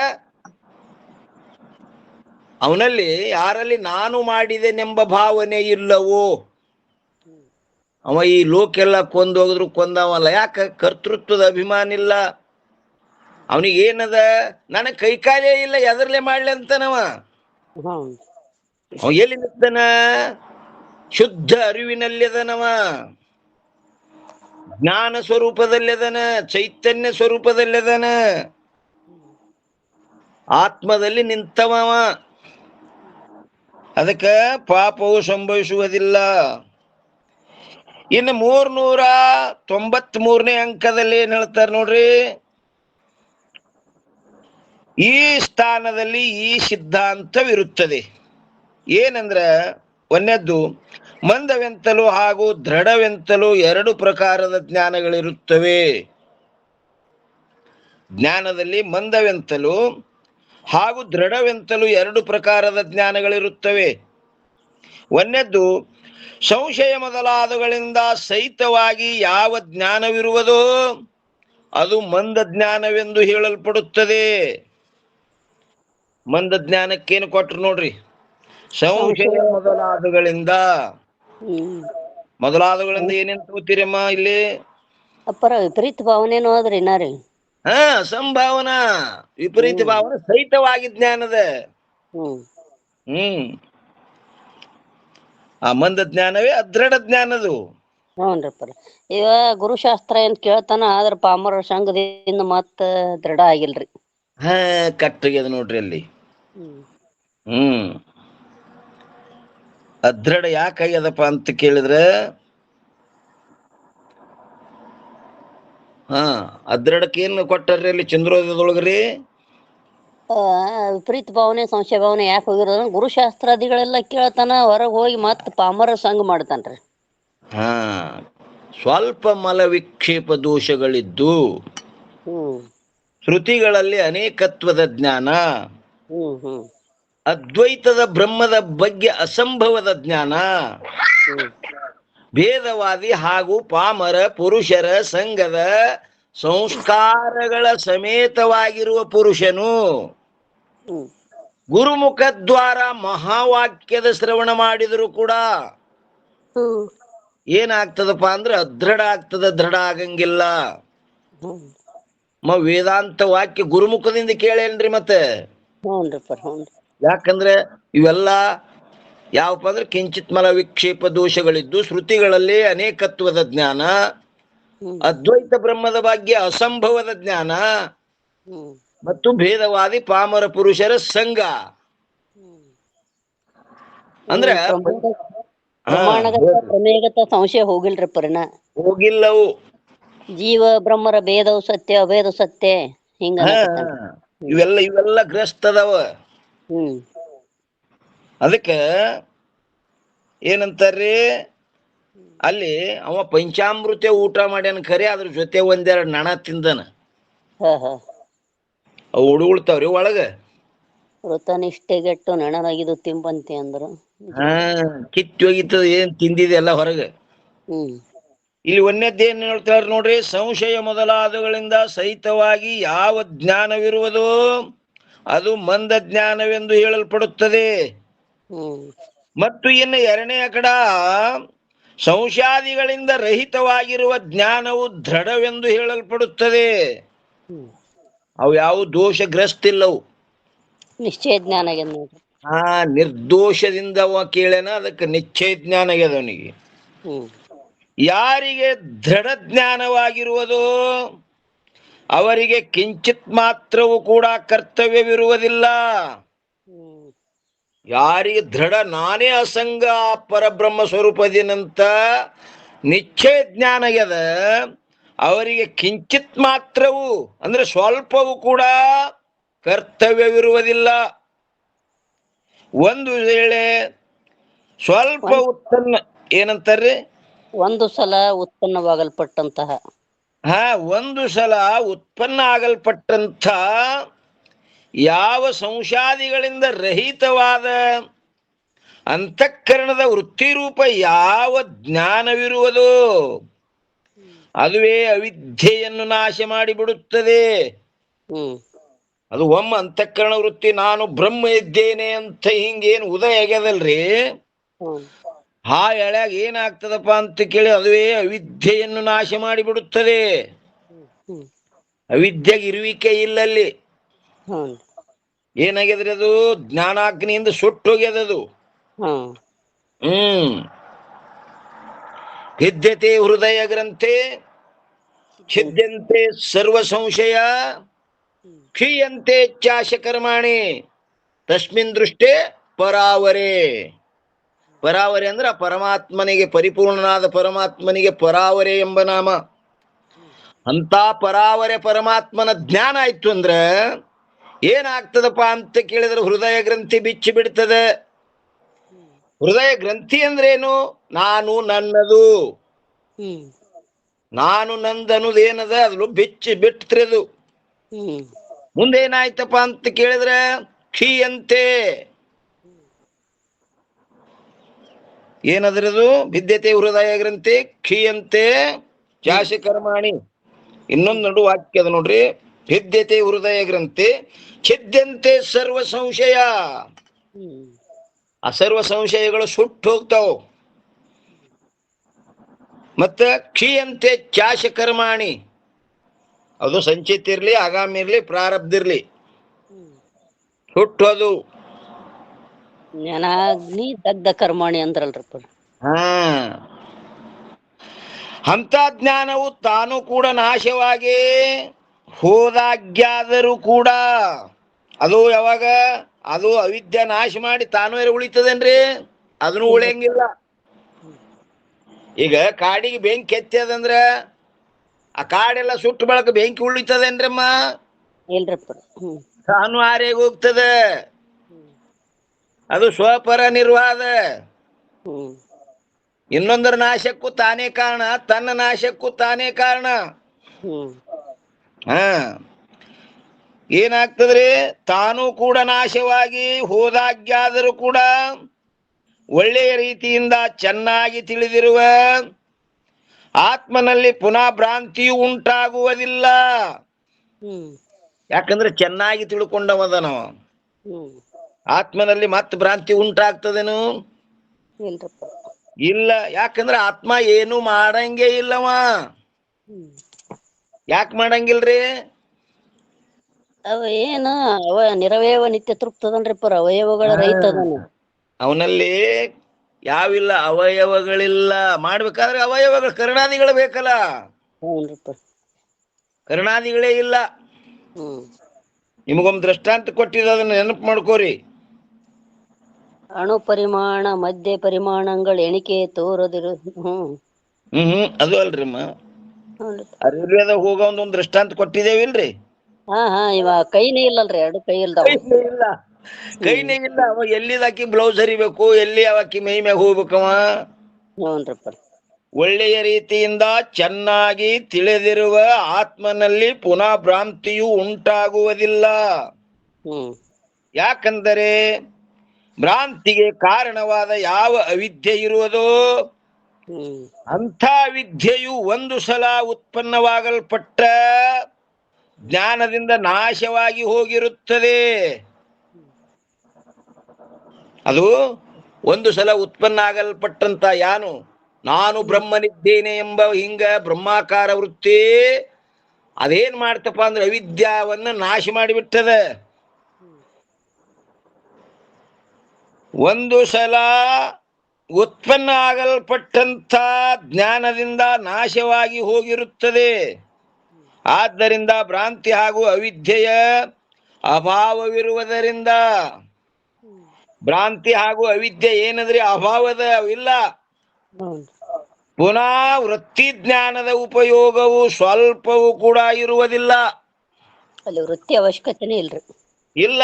ಅವನಲ್ಲಿ ಯಾರಲ್ಲಿ ನಾನು ಮಾಡಿದೆನೆಂಬ ಭಾವನೆ ಇಲ್ಲವೋ ಅವ ಈ ಲೋಕೆಲ್ಲ ಕೊಂದೋಗಿದ್ರು ಕೊಂದವಲ್ಲ. ಯಾಕ? ಕರ್ತೃತ್ವದ ಅಭಿಮಾನ ಇಲ್ಲ ಅವನಿಗೆ. ಏನದ, ನನಗ್ ಕೈಕಾಲೇ ಇಲ್ಲ, ಎದರ್ಲೆ ಮಾಡ್ಲಿ ಅಂತನವ. ಅವ ಎಲ್ಲಿ ನಿಂತನ? ಶುದ್ಧ ಅರಿವಿನಲ್ಲಿದನವ, ಜ್ಞಾನ ಸ್ವರೂಪದಲ್ಲಿದನ, ಚೈತನ್ಯ ಸ್ವರೂಪದಲ್ಲಿದನ, ಆತ್ಮದಲ್ಲಿ ನಿಂತವ. ಅದಕ್ಕ ಪಾಪವು ಸಂಭವಿಸುವುದಿಲ್ಲ. ಇನ್ನು 393ನೇ ಅಂಕದಲ್ಲಿ ಏನ್ ಹೇಳ್ತಾರೆ ನೋಡ್ರಿ, ಈ ಸ್ಥಾನದಲ್ಲಿ ಈ ಸಿದ್ಧಾಂತವಿರುತ್ತದೆ. ಏನಂದ್ರೆ, ಒಂದನೇದ್ದು ಮಂದವೆಂತಲೂ ಹಾಗೂ ದೃಢವೆಂತಲೂ 2 ಪ್ರಕಾರದ ಜ್ಞಾನಗಳಿರುತ್ತವೆ. ಜ್ಞಾನದಲ್ಲಿ ಮಂದವೆಂತಲೂ ಹಾಗೂ ದೃಢವೆಂತಲೂ 2 ಪ್ರಕಾರದ ಜ್ಞಾನಗಳಿರುತ್ತವೆ. ಒಂದನೇದ್ದು ಸಂಶಯ ಮೊದಲಾದಗಳಿಂದ ಸಹಿತವಾಗಿ ಯಾವ ಜ್ಞಾನವಿರುವುದೋ ಅದು ಮಂದ ಜ್ಞಾನವೆಂದು ಹೇಳಲ್ಪಡುತ್ತದೆ. ಮಂದ ಜ್ಞಾನಕ್ಕೇನು ಕೊಟ್ರು ನೋಡ್ರಿ, ಸಂಶಯ ಮೊದಲಾದಗಳಿಂದ. ಮೊದಲಾದಗಳಿಂದ ಏನೇನ್ ತಗೋತೀರಮ್ಮ ಇಲ್ಲಿ? ಅಪ್ಪರ ವಿಪರೀತ ಭಾವನೆನೂ ಆದ್ರಿ ನಾರಿ. ಸಂಭಾವನಾ ವಿಪರೀತ ಭಾವನೆ ಸಹಿತವಾಗಿ ಜ್ಞಾನದ. ಆ ಮಂದ ಜ್ಞಾನವೇ ಅದೃಢ ಜ್ಞಾನದು. ಈಗ ಗುರುಶಾಸ್ತ್ರ ಏನ್ ಕೇಳ್ತಾನ, ಆದ್ರ ಪಾಮರ ಸಂಘದಿಂದ ಮತ್ತ ದೃಢ ಆಗಿಲ್ರಿ. ಕಟ್ಟಿಗೆ ನೋಡ್ರಿ ಅಲ್ಲಿ. ಅದೃಢ ಯಾಕಾಗ್ಯದಪ್ಪ ಅಂತ ಕೇಳಿದ್ರೆ, ಅದೃಢಕ್ಕೆ ಏನು ಕೊಟ್ಟಾರ್ರಿ ಅಲ್ಲಿ ಚಂದ್ರೋದಯದೊಳಗ್ರಿ? ವಿಪರೀತ ಭಾವನೆ ಸಂಶಯ ಭಾವನೆ ಯಾಕೆ ಹೋಗಿರೋದು ಗುರುಶಾಸ್ತ್ರಾದಿಗಳೆಲ್ಲ ಕೇಳ್ತಾನ, ಹೊರಗೆ ಹೋಗಿ ಮತ್ತೆ ಪಾಮರ ಸಂಘ ಮಾಡ್ತಾನ್ರಿ. ಹಾ, ಸ್ವಲ್ಪ ಮಲ ವಿಕ್ಷೇಪ ದೋಷಗಳಿದ್ದು ಹ್ಮ್ ಶ್ರುತಿಗಳಲ್ಲಿ ಅನೇಕತ್ವದ ಜ್ಞಾನ, ಹ್ಮ್ ಹ್ಮ್ ಅದ್ವೈತದ ಬ್ರಹ್ಮದ ಬಗ್ಗೆ ಅಸಂಭವದ ಜ್ಞಾನ, ಹ್ಮ್ ಭೇದವಾದಿ ಹಾಗೂ ಪಾಮರ ಪುರುಷರ ಸಂಘದ ಸಂಸ್ಕಾರಗಳ ಸಮೇತವಾಗಿರುವ ಪುರುಷನು ಹ್ಮ್ ಗುರುಮುಖದ್ವಾರ ಮಹಾವಾಕ್ಯದ ಶ್ರವಣ ಮಾಡಿದರೂ ಕೂಡ ಹ್ಮ್ ಏನಾಗ್ತದಪ್ಪ ಅಂದ್ರೆ ಅದೃಢ ಆಗ್ತದ, ದೃಢ ಆಗಂಗಿಲ್ಲ. ಹ್ಮ್ ವೇದಾಂತ ವಾಕ್ಯ ಗುರುಮುಖದಿಂದ ಕೇಳೇನ್ರಿ ಮತ್ತೆ. ಹ್ಞೂನ್ರಿಪ್ಪ ಹ್ಞೂನ್ರಿ. ಯಾಕಂದ್ರೆ ಇವೆಲ್ಲ ಯಾವಪ್ಪ ಅಂದ್ರೆ ಕಿಂಚಿತ್ ಮಲ ವಿಕ್ಷೇಪ ದೋಷಗಳಿದ್ದು ಶ್ರುತಿಗಳಲ್ಲಿ ಅನೇಕತ್ವದ ಜ್ಞಾನ, ಹ್ಮ್ ಅದ್ವೈತ ಬ್ರಹ್ಮದ ಬಗ್ಗೆ ಅಸಂಭವದ ಜ್ಞಾನ ಹ್ಮ್ ಮತ್ತು ಭೇದವಾದಿ ಪಾಮರ ಪುರುಷರ ಸಂಘ. ಅಂದ್ರೆ ಪ್ರಮಾಣಗತ ಪ್ರಮೇಯಗತ ಸಂಶಯ ಹೋಗಿಲ್ರಿಪ್ಪರಿನ. ಹೋಗಿಲ್ಲವು. ಜೀವ ಬ್ರಹ್ಮರ ಭೇದವು ಸತ್ಯ ಅಭೇದ ಸತ್ಯ ಹಿಂಗ ಇವೆಲ್ಲ ಗ್ರಸ್ತದವ. ಹ್ಮ್ ಅದಕ್ಕೆ ಏನಂತಾರ್ರಿ, ಅಲ್ಲಿ ಅವ ಪಂಚಾಮೃತ ಊಟ ಮಾಡ್ಯಾನ ಖರೆ, ಅದ್ರ ಜೊತೆ ಒಂದೆರಡು ನಣ ತಿಂದನ. ಅವು ಉಳ್ತಾವ್ರಿ ಒಳಗ. ವೃತನಿಷ್ಠೆಗೆಟ್ಟು ನಣನಗಿದು ತಿಂಬಂತಿ ಅಂದ್ರ ಕಿತ್ತಿ ಹೋಗಿತ್ತದ ಏನ್ ತಿಂದಿದೆ ಎಲ್ಲ ಹೊರಗೆ. ಹ್ಮ್ ಇಲ್ಲಿ ಒಂದೇದೇನ್ ಹೇಳ್ತಾರ ನೋಡ್ರಿ, ಸಂಶಯ ಮೊದಲಾದಗಳಿಂದ ಸಹಿತವಾಗಿ ಯಾವ ಜ್ಞಾನವಿರುವುದೋ ಅದು ಮಂದ ಜ್ಞಾನವೆಂದು ಹೇಳಲ್ಪಡುತ್ತದೆ. ಹ್ಮ್ ಮತ್ತು ಇನ್ನು ಎರಡನೆಯ ಕಡ ಸಂಶಯಾದಿಗಳಿಂದ ರಹಿತವಾಗಿರುವ ಜ್ಞಾನವು ದೃಢವೆಂದು ಹೇಳಲ್ಪಡುತ್ತದೆ. ಹ್ಮ್ ಅವು ಯಾವ ದೋಷಗ್ರಸ್ತಿಲ್ಲವು. ನಿಶ್ಚಯ ಜ್ಞಾನ ಆಗ್ಯದ ನೋಡ್ರಿ. ನಿರ್ದೋಷದಿಂದ ಅವ ಕೇಳೇನ, ಅದಕ್ಕೆ ನಿಶ್ಚಯ ಜ್ಞಾನ ಆಗ್ಯದ ಅವನಿಗೆ. ಹ್ಮ್ ಯಾರಿಗೆ ದೃಢ ಜ್ಞಾನವಾಗಿರುವುದೋ ಅವರಿಗೆ ಕಿಂಚಿತ್ ಮಾತ್ರವೂ ಕೂಡ ಕರ್ತವ್ಯವಿರುವುದಿಲ್ಲ. ಹ್ಮ್ ಯಾರಿಗೆ ದೃಢ ನಾನೇ ಅಸಂಗ ಪರಬ್ರಹ್ಮ ಸ್ವರೂಪದಿನಂತ ನಿಶ್ಚಯ ಜ್ಞಾನ ಆಗ್ಯದ ಅವರಿಗೆ ಕಿಂಚಿತ್ ಮಾತ್ರವು ಅಂದ್ರೆ ಸ್ವಲ್ಪವೂ ಕೂಡ ಕರ್ತವ್ಯವಿರುವುದಿಲ್ಲ. ಒಂದು ವೇಳೆ ಸ್ವಲ್ಪ ಉತ್ಪನ್ನ ಏನಂತಾರ್ರಿ, ಒಂದು ಸಲ ಉತ್ಪನ್ನವಾಗಲ್ಪಟ್ಟಂತಹ ಒಂದು ಸಲ ಉತ್ಪನ್ನ ಆಗಲ್ಪಟ್ಟಂಥ ಯಾವ ಸಂಶಾದಿಗಳಿಂದ ರಹಿತವಾದ ಅಂತಃಕರಣದ ವೃತ್ತಿರೂಪ ಯಾವ ಜ್ಞಾನವಿರುವುದೋ ಅದುವೇ ಅವಿದ್ಯೆಯನ್ನು ನಾಶ ಮಾಡಿಬಿಡುತ್ತದೆ. ಹ್ಮ್ ಅದು ಒಮ್ಮ ಅಂತಃಕರಣ ವೃತ್ತಿ ನಾನು ಬ್ರಹ್ಮ ಇದ್ದೇನೆ ಅಂತ ಹಿಂಗೇನು ಉದಯ ಆಗ್ಯದಲ್ರಿ, ಹ್ಮ್ ಆ ಎಳ್ಯಾಗ ಏನಾಗ್ತದಪ್ಪ ಅಂತ ಕೇಳಿ ಅದುವೇ ಅವಿದ್ಯೆಯನ್ನು ನಾಶ ಮಾಡಿಬಿಡುತ್ತದೆ. ಹ್ಮ್ ಅವಿದ್ಯೆಗೆ ಇರುವಿಕೆ ಇಲ್ಲಲ್ಲಿ. ಹ್ಮ್ ಏನಾಗ್ಯದ್ರಿ, ಅದು ಜ್ಞಾನಾಗ್ನಿಯಿಂದ ಸುಟ್ಟೋಗ್ಯದದು. ಹ್ಮ್ ಭಿದ್ಯತೆ ಹೃದಯ ಗ್ರಂಥೆ ಛಿದ್ಯಂತೆ ಸರ್ವ ಸಂಶಯ ಕ್ಷೀಯಂತೆ ಚಾಶ ಕರ್ಮಾಣಿ ತಸ್ಮಿನ್ ದೃಷ್ಟೇ ಪರಾವರೆ. ಪರಾವರೆ ಅಂದ್ರೆ ಆ ಪರಮಾತ್ಮನಿಗೆ, ಪರಿಪೂರ್ಣನಾದ ಪರಮಾತ್ಮನಿಗೆ ಪರಾವರೆ ಎಂಬ ನಾಮ. ಅಂತ ಪರಾವರೆ ಪರಮಾತ್ಮನ ಜ್ಞಾನ ಆಯ್ತು ಅಂದ್ರ ಏನಾಗ್ತದಪ್ಪ ಅಂತ ಕೇಳಿದ್ರೆ ಹೃದಯ ಗ್ರಂಥಿ ಬಿಚ್ಚಿ ಬಿಡ್ತದೆ. ಹೃದಯ ಗ್ರಂಥಿ ಅಂದ್ರೇನು? ನಾನು ನನ್ನದು, ನಾನು ನಂದು ಅನ್ನೋದು ಏನದ ಅದು ಬಿಚ್ಚಿ ಬಿಡ್ತಿರದು. ಮುಂದೇನಾಯ್ತಪ್ಪ ಅಂತ ಕೇಳಿದ್ರೆ ಕ್ಷೀಯಂತೆ, ಏನದ್ರದು ಭಿದ್ಯತೆ ಹೃದಯ ಗ್ರಂಥಿ ಕ್ಷೀಯಂತೆ ಚಾಶ ಕರ್ಮಾಣಿ. ಇನ್ನೊಂದು ನಡು ವಾಕ್ಯ ಅದ ನೋಡ್ರಿ, ಭಿದ್ಯತೆ ಹೃದಯ ಗ್ರಂಥಿ ಛಿದ್ಯಂತೆ ಸರ್ವ ಸಂಶಯ. ಆ ಸರ್ವ ಸಂಶಯಗಳು ಸುಟ್ಟು ಹೋಗ್ತಾವ. ಮತ್ತ ಕ್ಷೀಯಂತೆ ಚಾಶ ಕರ್ಮಾಣಿ, ಅದು ಸಂಚಿತ್ ಇರ್ಲಿ, ಆಗಾಮಿ ಇರ್ಲಿ, ಪ್ರಾರಬ್ಧ ಇರ್ಲಿ, ಸುಟ್ಟೋದು. ಜ್ಞಾನಾಗ್ನಿ ದಗ್ಧ ಕರ್ಮಾಣಿ ಅಂದ್ರಲ್ರಪ್ಪ. ಅಂತ ಜ್ಞಾನವು ತಾನು ಕೂಡ ನಾಶವಾಗಿ ಹೋದಾಗ್ಯಾದರೂ ಕೂಡ ಅದು ಯಾವಾಗ ಅದು ಅವಿದ್ಯೆ ನಾಶ ಮಾಡಿ ತಾನು ಉಳಿತದೇನ್ರಿ? ಅದನ್ನು ಉಳಿಯಂಗಿಲ್ಲ. ಈಗ ಕಾಡಿಗೆ ಬೆಂಕಿ ಎತ್ತದಂದ್ರ ಆ ಕಾಡೆಲ್ಲ ಸುಟ್ಟು ಬಳಕ ಬೆಂಕಿ ಉಳಿತದೇನ್ರಮ್ಮ? ಇಲ್ರಪ್ಪ. ತಾನು ಆರೆಗೆ ಹೋಗ್ತದೆ. ಅದು ಸ್ವಪರ ನಿರ್ವಾದ. ಹ್ಮ್ ಇನ್ನೊಂದರ ನಾಶಕ್ಕೂ ತಾನೇ ಕಾರಣ, ತನ್ನ ನಾಶಕ್ಕೂ ತಾನೇ ಕಾರಣ. ಹ್ಮ್ ಹಾ, ಏನಾಗ್ತದ್ರಿ? ತಾನು ಕೂಡ ನಾಶವಾಗಿ ಹೋದಾಗ್ಯಾದರೂ ಕೂಡ ಒಳ್ಳೆಯ ರೀತಿಯಿಂದ ಚೆನ್ನಾಗಿ ತಿಳಿದಿರುವ ಆತ್ಮನಲ್ಲಿ ಪುನಃ ಭ್ರಾಂತಿಯು ಉಂಟಾಗುವುದಿಲ್ಲ. ಹ್ಮ್ ಯಾಕಂದ್ರೆ ಚೆನ್ನಾಗಿ ತಿಳ್ಕೊಂಡವದನವ. ಹ್ಮ್ ಆತ್ಮನಲ್ಲಿ ಮತ್ತೆ ಭ್ರಾಂತಿ ಉಂಟಾಗ್ತದೇನು? ಇಲ್ರಪ್ಪ. ಇಲ್ಲ. ಯಾಕಂದ್ರೆ ಆತ್ಮ ಏನು ಮಾಡಂಗೆ ಇಲ್ಲವ. ಹ್ಮ್ ಯಾಕೆ ಮಾಡಂಗಿಲ್ರಿ? ಅವ ಏನ ಅವ ನಿರವಯವ ನಿತ್ಯ ತೃಪ್ತದನ್ರಿಪ್ಪ, ಅವಯವಗಳ ರಹಿತ ಅದಾನ. ಅವನಲ್ಲಿ ಯಾವಿಲ್ಲ, ಅವಯವಗಳಿಲ್ಲ. ಮಾಡ್ಬೇಕಾದ್ರೆ ಅವಯವಗಳು ಕರ್ಣಾದಿಗಳು ಬೇಕಲ್ಲ. ಹ್ಞೂನ್ರಿಪ್ಪ. ಕರ್ಣಾದಿಗಳೇ ಇಲ್ಲ. ಹ್ಮ್ ನಿಮಗೊಂದು ದೃಷ್ಟಾಂತ ಕೊಟ್ಟಿದ್ದು, ಅದನ್ನ ನೆನಪು ಮಾಡ್ಕೋರಿ. ಅಣು ಪರಿಮಾಣ ಮಧ್ಯ ಪರಿಮಾಣಗಳ ಎಣಿಕೆ ತೋರದಿರು. ಅದು ಅಲ್ರಿಮ್ಮ, ಹ್ಞೂನ್ರಿಪ್ಪ. ಅರಿವ್ಯದಾಗ ಹೋಗೋ ಒಂದು ದೃಷ್ಟಾಂತ ಕೊಟ್ಟಿದ್ದೇವಿಲ್ರಿ? ಹಾ ಇವ ಕೈನೇ ಇಲ್ಲಲ್ರಿ, ಎರಡು ಕೈ ಇಲ್ದಾವ. ಕೈನೇ ಇಲ್ಲ, ಕೈನೇ ಇಲ್ಲ. ಅವ ಎಲ್ಲಿದಾಕಿ ಬ್ಲೌಸ್ ಹರಿಬೇಕು, ಎಲ್ಲಿ ಅವಕ್ಕಿ ಮೈ ಮ್ಯಾಗ ಹೋಗ್ಬೇಕವ. ಹ್ಞೂನ್ರಿಪ್ಪ. ಒಳ್ಳೆಯ ರೀತಿಯಿಂದ ಚೆನ್ನಾಗಿ ತಿಳಿದಿರುವ ಆತ್ಮನಲ್ಲಿ ಪುನಃ ಭ್ರಾಂತಿಯು ಉಂಟಾಗುವುದಿಲ್ಲ. ಹ್ಮ್ ಯಾಕಂದರೆ ಭ್ರಾಂತಿಗೆ ಕಾರಣವಾದ ಯಾವ ಅವಿದ್ಯೆ ಇರುವುದೋ ಹ್ಮ್ ಅಂಥ ವಿದ್ಯೆಯು ಒಂದು ಸಲ ಉತ್ಪನ್ನವಾಗಲ್ಪಟ್ಟ ಜ್ಞಾನದಿಂದ ನಾಶವಾಗಿ ಹೋಗಿರುತ್ತದೆ. ಅದು ಒಂದು ಸಲ ಉತ್ಪನ್ನ ಆಗಲ್ಪಟ್ಟಂತ ಯಾನು ನಾನು ಬ್ರಹ್ಮನಿದ್ದೇನೆ ಎಂಬ ಹಿಂಗ ಬ್ರಹ್ಮಾಕಾರ ವೃತ್ತಿ ಅದೇನ್ ಮಾಡ್ತಪ್ಪ ಅಂದ್ರೆ ಅವಿದ್ಯಾವನ್ನ ನಾಶ ಮಾಡಿಬಿಟ್ಟದ. ಒಂದು ಸಲ ಉತ್ಪನ್ನ ಆಗಲ್ಪಟ್ಟಂತ ಜ್ಞಾನದಿಂದ ನಾಶವಾಗಿ ಹೋಗಿರುತ್ತದೆ. ಆದ್ದರಿಂದ ಭ್ರಾಂತಿ ಹಾಗೂ ಅವಿದ್ಯೆಯ ಅಭಾವವಿರುವುದರಿಂದ, ಭ್ರಾಂತಿ ಹಾಗೂ ಅವಿದ್ಯೆ ಏನಂದ್ರೆ ಅಭಾವದ ಇಲ್ಲ. ಪುನಃ ವೃತ್ತಿ ಜ್ಞಾನದ ಉಪಯೋಗವು ಸ್ವಲ್ಪವೂ ಕೂಡ ಇರುವುದಿಲ್ಲ. ಅಲ್ಲಿ ವೃತ್ತಿ ಅವಶ್ಯಕತೆನೇ ಇಲ್ರಿ. ಇಲ್ಲ.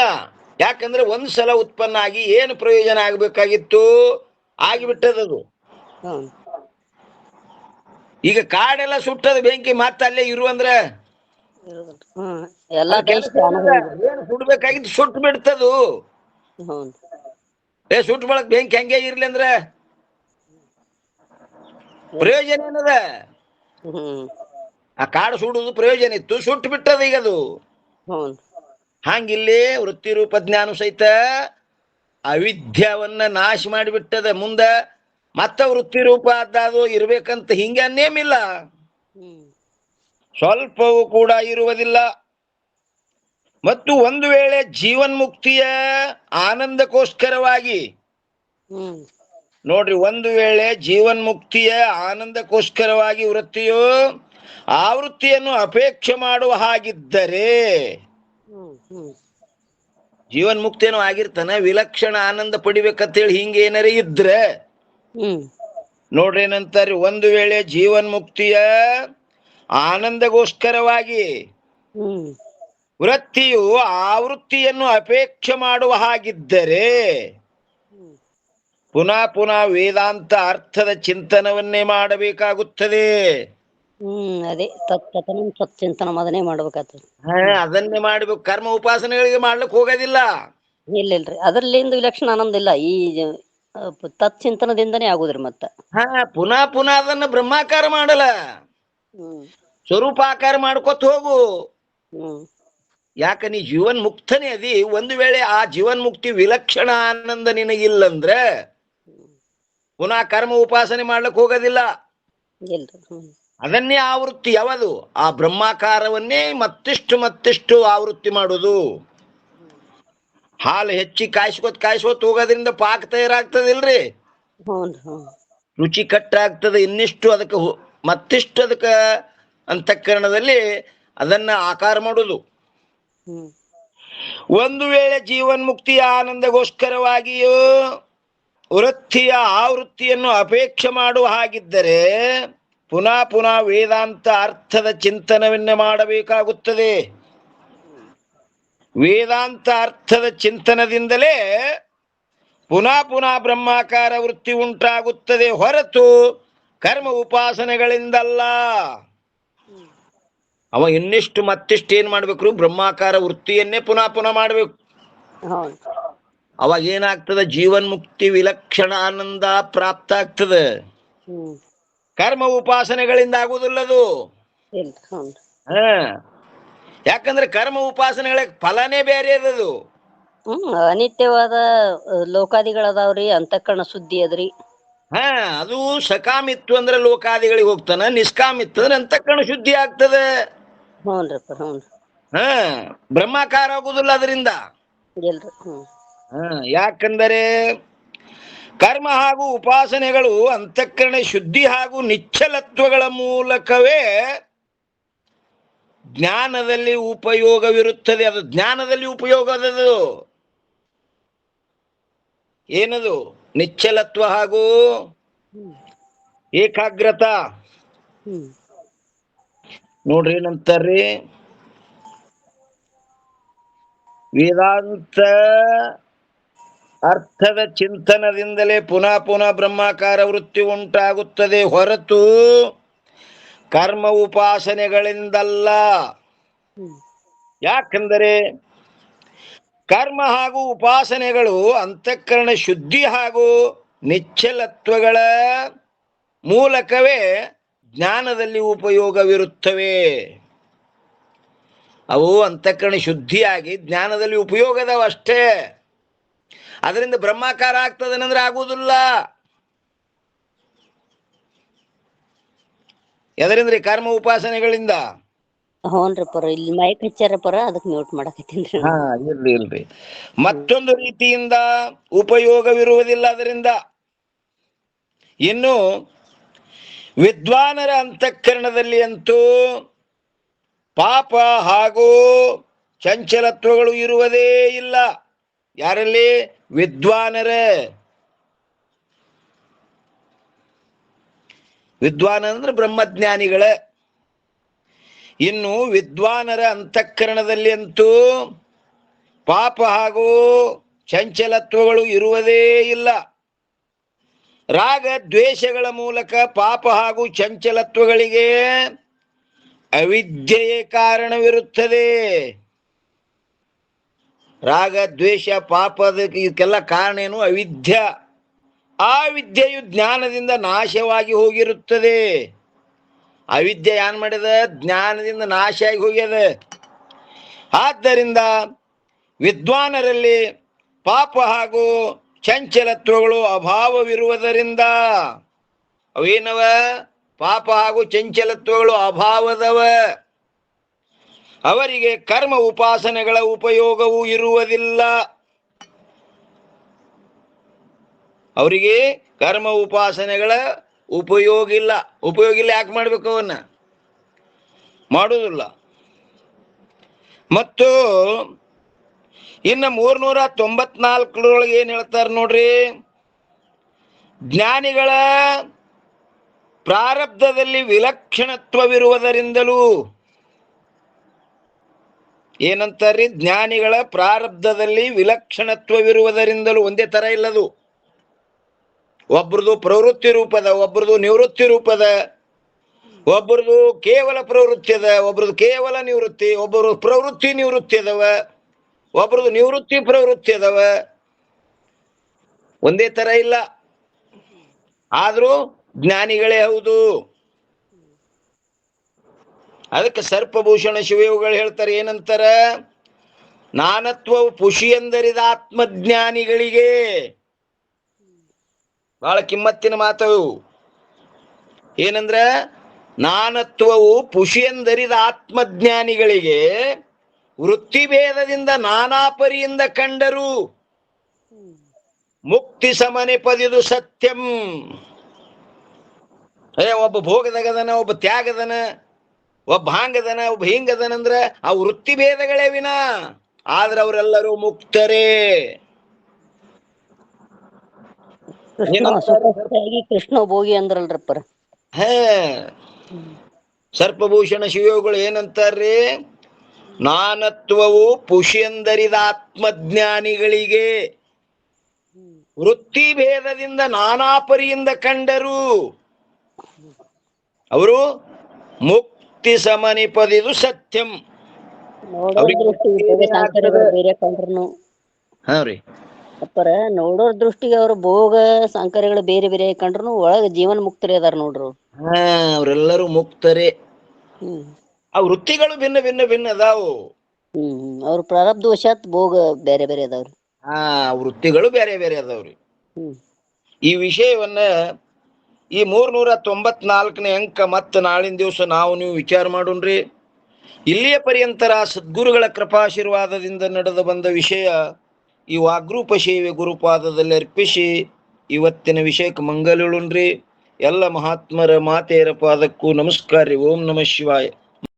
ಯಾಕಂದ್ರೆ ಒಂದ್ ಸಲ ಉತ್ಪನ್ನ ಆಗಿ ಏನು ಪ್ರಯೋಜನ ಆಗ್ಬೇಕಾಗಿತ್ತು ಆಗಿಬಿಟ್ಟದದು. ಈಗ ಕಾಡೆಲ್ಲ ಸುಟ್ಟದ ಬೆಂಕಿ ಮತ್ತೆ ಅಲ್ಲೇ ಇರುವಂದ್ರೆ ಎಲ್ಲಾ ಏನು ಸುಡ್ಬೇಕಾಗಿತ್ತು ಸುಟ್ಟು ಬಿಡ್ತದು. ಸುಟ್ಟು ಬಳಕ್ ಬೆಂಕಿ ಹೆಂಗೆ ಇರ್ಲಿ ಅಂದ್ರೆ ಪ್ರಯೋಜನ ಏನದ? ಆ ಕಾಡು ಸುಡುದು ಪ್ರಯೋಜನ ಇತ್ತು, ಸುಟ್ಟು ಬಿಟ್ಟದ ಈಗ ಅದು. ಹಂಗಿಲ್ಲಿ ವೃತ್ತಿ ರೂಪ ಜ್ಞಾನ ಸಹಿತ ಅವಿದ್ಯಾವನ್ನ ನಾಶ ಮಾಡಿಬಿಟ್ಟದ. ಮುಂದ ಮತ್ತ ವೃತ್ತಿ ರೂಪ ಅದಾದು ಇರ್ಬೇಕಂತ ಹಿಂಗೆ ನೇಮಿಲ್ಲ, ಸ್ವಲ್ಪವೂ ಕೂಡ ಇರುವುದಿಲ್ಲ. ಮತ್ತು ಒಂದು ವೇಳೆ ಜೀವನ್ಮುಕ್ತಿಯ ಆನಂದಕ್ಕೋಸ್ಕರವಾಗಿ ನೋಡ್ರಿ, ಒಂದು ವೇಳೆ ಜೀವನ್ಮುಕ್ತಿಯ ಆನಂದಕ್ಕೋಸ್ಕರವಾಗಿ ವೃತ್ತಿಯು ಆ ವೃತ್ತಿಯನ್ನು ಅಪೇಕ್ಷೆ ಮಾಡುವ ಹಾಗಿದ್ದರೆ, ಜೀವನ್ಮುಕ್ತಿಯೇನೋ ಆಗಿರ್ತಾನೆ, ವಿಲಕ್ಷಣ ಆನಂದ ಪಡಿಬೇಕಂತೇಳಿ ಹಿಂಗೆ ಏನಾರ ಇದ್ರೆ ನೋಡ್ರಿ ಏನಂತಾರೆ, ಒಂದು ವೇಳೆ ಜೀವನ್ಮುಕ್ತಿಯ ಆನಂದಗೋಸ್ಕರವಾಗಿ ವೃತ್ತಿಯು ಆ ವೃತ್ತಿಯನ್ನು ಅಪೇಕ್ಷೆ ಮಾಡುವ ಹಾಗಿದ್ದರೆ ಪುನಃ ಪುನಃ ವೇದಾಂತ ಅರ್ಥದ ಚಿಂತನವನ್ನೇ ಮಾಡಬೇಕಾಗುತ್ತದೆ. ಅದೇ ತತ್ಕಥನ ಸತ್ಚಿಂತನ ಅದನ್ನೇ ಮಾಡ್ಬೇಕಾಗ್ತದೆ. ಅದನ್ನೇ ಮಾಡ್ಬೇಕು. ಕರ್ಮ ಉಪಾಸನೆಗಳಿಗೆ ಮಾಡ್ಲಿಕ್ಕೆ ಹೋಗೋದಿಲ್ಲ. ಇಲ್ರಿ, ಅದ್ರಲ್ಲಿಂದ ವಿಲಕ್ಷಣ ಆನಂದ ಇಲ್ಲ. ಈ ತತ್ಚಿಂತನದಿಂದನೇ ಆಗುದ್ರಿ. ಮತ್ತ ಪುನಃ ಪುನಃ ಅದನ್ನ ಬ್ರಹ್ಮಾಕಾರ ಮಾಡಲ್ಲ, ಸ್ವರೂಪಾಕಾರ ಮಾಡ್ಕೊತ ಹೋಗು. ಯಾಕ ನೀ ಜೀವನ್ ಮುಕ್ತನೇ ಅದಿ. ಒಂದು ವೇಳೆ ಆ ಜೀವನ್ ಮುಕ್ತಿ ವಿಲಕ್ಷಣ ಆನಂದ ನಿನಗಿಲ್ಲಂದ್ರೆ ಪುನಃ ಕರ್ಮ ಉಪಾಸನೆ ಮಾಡ್ಲಿಕ್ಕೆ ಹೋಗೋದಿಲ್ಲ. ಅದನ್ನೇ ಆವೃತ್ತಿ ಯಾವುದು? ಆ ಬ್ರಹ್ಮಾಕಾರವನ್ನೇ ಮತ್ತಿಷ್ಟು ಆವೃತ್ತಿ ಮಾಡುದು. ಹಾಲು ಹೆಚ್ಚಿ ಕಾಯಿಸ್ಕೊತ್ ಹೋಗೋದ್ರಿಂದ ಪಾಕ ತಯಾರಾಗ್ತದಿಲ್ರಿ, ರುಚಿ ಕಟ್ಟಾಗ್ತದೆ. ಇನ್ನಿಷ್ಟು ಅದಕ್ಕೆ ಮತ್ತಿಷ್ಟು ಅದಕ್ಕೆ ಅಂತಃಕರಣದಲ್ಲಿ ಅದನ್ನ ಆಕಾರ ಮಾಡುದು. ಒಂದು ವೇಳೆ ಜೀವನ್ಮುಕ್ತಿಯ ಆನಂದಗೋಸ್ಕರವಾಗಿಯೂ ವೃತ್ತಿಯ ಆವೃತ್ತಿಯನ್ನು ಅಪೇಕ್ಷೆ ಮಾಡುವ ಹಾಗಿದ್ದರೆ ಪುನಃ ಪುನಃ ವೇದಾಂತ ಅರ್ಥದ ಚಿಂತನವನ್ನೇ ಮಾಡಬೇಕಾಗುತ್ತದೆ. ವೇದಾಂತ ಅರ್ಥದ ಚಿಂತನದಿಂದಲೇ ಪುನಃ ಪುನಃ ಬ್ರಹ್ಮಾಕಾರ ವೃತ್ತಿ ಉಂಟಾಗುತ್ತದೆ ಹೊರತು ಕರ್ಮ ಉಪಾಸನೆಗಳಿಂದಲ್ಲ. ಅವ ಇನ್ನಿಷ್ಟು ಮತ್ತಿಷ್ಟು ಏನ್ ಮಾಡ್ಬೇಕು, ಬ್ರಹ್ಮಾಕಾರ ವೃತ್ತಿಯನ್ನೇ ಪುನಃ ಪುನಃ ಮಾಡ್ಬೇಕು. ಹೌದು. ಅವಾಗ ಏನಾಗ್ತದ, ಜೀವನ್ಮುಕ್ತಿ ವಿಲಕ್ಷಣ ಆನಂದ ಪ್ರಾಪ್ತ ಆಗ್ತದೆ. ಕರ್ಮ ಉಪಾಸನೆಗಳಿಂದ ಆಗುವುದಿಲ್ಲದು. ಇಲ್ಲ. ಹೌದು. ಯಾಕಂದ್ರೆ ಕರ್ಮ ಉಪಾಸನೆಗಳ ಫಲನೇ ಬೇರೆ ಅದದು. ಅನಿತ್ಯವಾದ ಲೋಕಾದಿಗಳದಾವ್ರಿ, ಅಂತಃಕರಣ ಶುದ್ಧಿ ಅದ್ರಿ. ಅದು ಸಕಾಮಿತ್ತು ಅಂದ್ರೆ ಲೋಕಾದಿಗಳಿಗೆ ಹೋಗ್ತಾನ, ನಿಷ್ಕಾಮಿತ್ತು ಅಂದ್ರೆ ಅಂತಃಕರಣ ಶುದ್ಧಿ ಆಗ್ತದೆ. ಹ್ಞೂನ್ರಿಪ್ಪ. ಹ್ಞೂ. ಬ್ರಹ್ಮಾಕಾರ ಆಗುದಿಲ್ಲ ಅದರಿಂದ. ಇಲ್ರಿ. ಯಾಕಂದರೆ ಕರ್ಮ ಹಾಗೂ ಉಪಾಸನೆಗಳು ಅಂತಃಕರಣ ಶುದ್ಧಿ ಹಾಗೂ ನಿಶ್ಚಲತ್ವಗಳ ಮೂಲಕವೇ ಜ್ಞಾನದಲ್ಲಿ ಉಪಯೋಗವಿರುತ್ತದೆ. ಅದು ಜ್ಞಾನದಲ್ಲಿ ಉಪಯೋಗ ಅದದು. ಏನದು? ನಿಶ್ಚಲತ್ವ ಹಾಗೂ ಏಕಾಗ್ರತ. ನೋಡ್ರಿ ಏನಂತಾರ್ರಿ, ವೇದಾಂತ ಅರ್ಥದ ಚಿಂತನದಿಂದಲೇ ಪುನಃ ಪುನಃ ಬ್ರಹ್ಮಾಕಾರ ವೃತ್ತಿ ಉಂಟಾಗುತ್ತದೆ ಹೊರತು ಕರ್ಮ ಉಪಾಸನೆಗಳಿಂದಲ್ಲ. ಯಾಕಂದರೆ ಕರ್ಮ ಹಾಗೂ ಉಪಾಸನೆಗಳು ಅಂತಃಕರಣ ಶುದ್ಧಿ ಹಾಗೂ ನಿಶ್ಚಲತ್ವಗಳ ಮೂಲಕವೇ ಜ್ಞಾನದಲ್ಲಿ ಉಪಯೋಗವಿರುತ್ತವೆ. ಅವು ಅಂತಃಕರಣ ಶುದ್ಧಿಯಾಗಿ ಜ್ಞಾನದಲ್ಲಿ ಉಪಯೋಗದವ ಅಷ್ಟೇ. ಅದರಿಂದ ಬ್ರಹ್ಮಾಕಾರ ಆಗ್ತದನಂದ್ರೆ ಆಗುವುದಿಲ್ಲ. ಎದರಿಂದ್ರಿ? ಕರ್ಮ ಉಪಾಸನೆಗಳಿಂದ. ಹ್ಞೂನ್ರಿಪ್ಪರ, ಇಲ್ಲಿ ಮೈಕ್ ಹಚ್ಚಾರಪ್ಪರ, ಅದಕ್ಕೆ ಮ್ಯೂಟ್ ಮಾಡಕತ್ತೀನ್ರಿ. ಇಲ್ರಿ. ಮತ್ತೊಂದು ರೀತಿಯಿಂದ ಉಪಯೋಗವಿರುವುದಿಲ್ಲ ಅದರಿಂದ. ಇನ್ನು ವಿದ್ವಾನರ ಅಂತಃಕರಣದಲ್ಲಿ ಅಂತೂ ಪಾಪ ಹಾಗೂ ಚಂಚಲತ್ವಗಳು ಇರುವುದೇ ಇಲ್ಲ. ಯಾರಲ್ಲಿ? ವಿದ್ವಾನರ. ವಿದ್ವಾನ ಅಂದ್ರೆ ಬ್ರಹ್ಮಜ್ಞಾನಿಗಳ. ಇನ್ನು ವಿದ್ವಾನರ ಅಂತಃಕರಣದಲ್ಲಿ ಅಂತೂ ಪಾಪ ಹಾಗೂ ಚಂಚಲತ್ವಗಳು ಇರುವುದೇ ಇಲ್ಲ. ರಾಗ ದ್ವೇಷಗಳ ಮೂಲಕ ಪಾಪ ಹಾಗೂ ಚಂಚಲತ್ವಗಳಿಗೆ ಅವಿದ್ಯೆಯೇ ಕಾರಣವಿರುತ್ತದೆ. ರಾಗ ದ್ವೇಷ ಪಾಪದ ಇದಕ್ಕೆಲ್ಲ ಕಾರಣ ಏನು? ಅವಿದ್ಯ. ಆ ವಿದ್ಯೆಯು ಜ್ಞಾನದಿಂದ ನಾಶವಾಗಿ ಹೋಗಿರುತ್ತದೆ. ಅವಿದ್ಯೆ ಏನ್ ಮಾಡಿದ? ಜ್ಞಾನದಿಂದ ನಾಶ ಆಗಿ ಹೋಗ್ಯದ. ಆದ್ದರಿಂದ ವಿದ್ವಾನರಲ್ಲಿ ಪಾಪ ಹಾಗೂ ಚಂಚಲತ್ವಗಳು ಅಭಾವವಿರುವುದರಿಂದ, ಅವೇನವ? ಪಾಪ ಹಾಗೂ ಚಂಚಲತ್ವಗಳು ಅಭಾವದವ. ಅವರಿಗೆ ಕರ್ಮ ಉಪಾಸನೆಗಳ ಉಪಯೋಗವೂ ಇರುವುದಿಲ್ಲ. ಅವರಿಗೆ ಕರ್ಮ ಉಪಾಸನೆಗಳ ಉಪಯೋಗ ಇಲ್ಲ. ಯಾಕೆ ಮಾಡ್ಬೇಕು? ಅವನ್ನ ಮಾಡುವುದಿಲ್ಲ. ಮತ್ತು ಇನ್ನು 394 ಏನ್ ಹೇಳ್ತಾರೆ ನೋಡ್ರಿ, ಜ್ಞಾನಿಗಳ ಪ್ರಾರಬ್ಧದಲ್ಲಿ ವಿಲಕ್ಷಣತ್ವವಿರುವುದರಿಂದಲೂ. ಏನಂತಾರ್ರಿ? ಜ್ಞಾನಿಗಳ ಪ್ರಾರಬ್ಧದಲ್ಲಿ ವಿಲಕ್ಷಣತ್ವವಿರುವುದರಿಂದಲೂ. ಒಂದೇ ತರ ಇಲ್ಲದು. ಒಬ್ರದು ಪ್ರವೃತ್ತಿ ರೂಪದ, ಒಬ್ರದು ನಿವೃತ್ತಿ ರೂಪದ, ಒಬ್ರದು ಕೇವಲ ಪ್ರವೃತ್ತಿ ಅದ, ಒಬ್ರದು ಕೇವಲ ನಿವೃತ್ತಿ, ಒಬ್ಬರು ಪ್ರವೃತ್ತಿ ನಿವೃತ್ತಿ ಅದಾವ, ಒಬ್ರದು ನಿವೃತ್ತಿ ಪ್ರವೃತ್ತಿ ಅದಾವ. ಒಂದೇ ತರ ಇಲ್ಲ. ಆದ್ರೂ ಜ್ಞಾನಿಗಳೇ ಹೌದು. ಅದಕ್ಕೆ ಸರ್ಪಭೂಷಣ ಶಿವಯೋಗಿಗಳು ಹೇಳ್ತಾರೆ, ಏನಂತಾರ? ನಾನತ್ವವು ಪುಷಿಯಂದರಿದ ಆತ್ಮಜ್ಞಾನಿಗಳಿಗೆ. ಬಹಳ ಕಿಮ್ಮತ್ತಿನ ಮಾತವು. ಏನಂದ್ರ, ನಾನತ್ವವು ಪುಷಿಯಂದರಿದ ಆತ್ಮಜ್ಞಾನಿಗಳಿಗೆ ವೃತ್ತಿಭೇದದಿಂದ ನಾನಾ ಪರಿಯಿಂದ ಕಂಡರು ಮುಕ್ತಿ ಸಮನೆ ಪದಿದು ಸತ್ಯಂ. ಒಬ್ಬ ಭೋಗದಗದನ, ಒಬ್ಬ ತ್ಯಾಗದನ, ಒಬ್ಬ ಹಾಂಗದನ, ಒಬ್ಬ ಹಿಂಗದನಂದ್ರ ಆ ವೃತ್ತಿ ಭೇದಗಳೇ ವಿನ. ಆದ್ರೆ ಅವರೆಲ್ಲರೂ ಮುಕ್ತರೇ. ಕೃಷ್ಣ ಭೋಗಿ ಅಂದ್ರಲ್ರಪ್ಪರ. ಸರ್ಪಭೂಷಣ ಶಿವಯೋಗಿಗಳು ಏನಂತಾರ್ರಿ? ನಾನತ್ವವು ಪುಷಿಯಂದರಿದ ಆತ್ಮಜ್ಞಾನಿಗಳಿಗೆ ವೃತ್ತಿ ಭೇದದಿಂದ ನಾನಾ ಪರಿಯಿಂದ ಕಂಡರು ಅವರು ಮುಕ್ತಿ ಸಮನಿಪದಿದು ಸತ್ಯಂ. ನೋಡೋ ದೃಷ್ಟಿಗೆ ಸಂಕರಗಳು ಬೇರೆ ಕಂಡ್ರು ಹಾ ರೀ ಅಪ್ಪರ ನೋಡೋ ದೃಷ್ಟಿಗೆ ಅವ್ರ ಭೋಗ ಸಂಕರಗಳು ಬೇರೆ ಬೇರೆ ಕಂಡ್ರು ಒಳಗ ಜೀವನ್ ಮುಕ್ತರೇ ಅದಾರ ನೋಡ್ರು. ಹಾ ಅವರೆಲ್ಲರೂ ಮುಕ್ತರೇ. ಹ್ಮ್ ಆ ವೃತ್ತಿಗಳು ಭಿನ್ನ ಭಿನ್ನ ಭಿನ್ನ ಅದಾವು. ಅವ್ರ ಪ್ರಾರಬ್ಧವಶಾತ್ ಭೋಗ ಬೇರೆ ಬೇರೆ ಅದಾವ್ರಿ. ಹಾ ವೃತ್ತಿಗಳು ಬೇರೆ ಬೇರೆ ಅದಾವ್ರಿ. ಈ ವಿಷಯವನ್ನ ಈ 394ನೇ ಅಂಕ ಮತ್ತ ನಾಳಿನ ದಿವಸ ನಾವು ನೀವು ವಿಚಾರ ಮಾಡೋಣ್ರಿ. ಇಲ್ಲಿಯ ಪರ್ಯಂತರ ಸದ್ಗುರುಗಳ ಕೃಪಾಶೀರ್ವಾದದಿಂದ ನಡೆದು ಬಂದ ವಿಷಯ ಈ ವಾಗ್ರೂಪ ಸೇವೆ ಗುರುಪಾದದಲ್ಲಿ ಅರ್ಪಿಸಿ ಇವತ್ತಿನ ವಿಷಯಕ್ಕೆ ಮಂಗಲುಳ್ರಿ. ಎಲ್ಲ ಮಹಾತ್ಮರ ಮಾತೆಯರ ಪಾದಕ್ಕೂ ನಮಸ್ಕಾರ ರೀ. ಓಂ ನಮಃ ಶಿವಾಯ.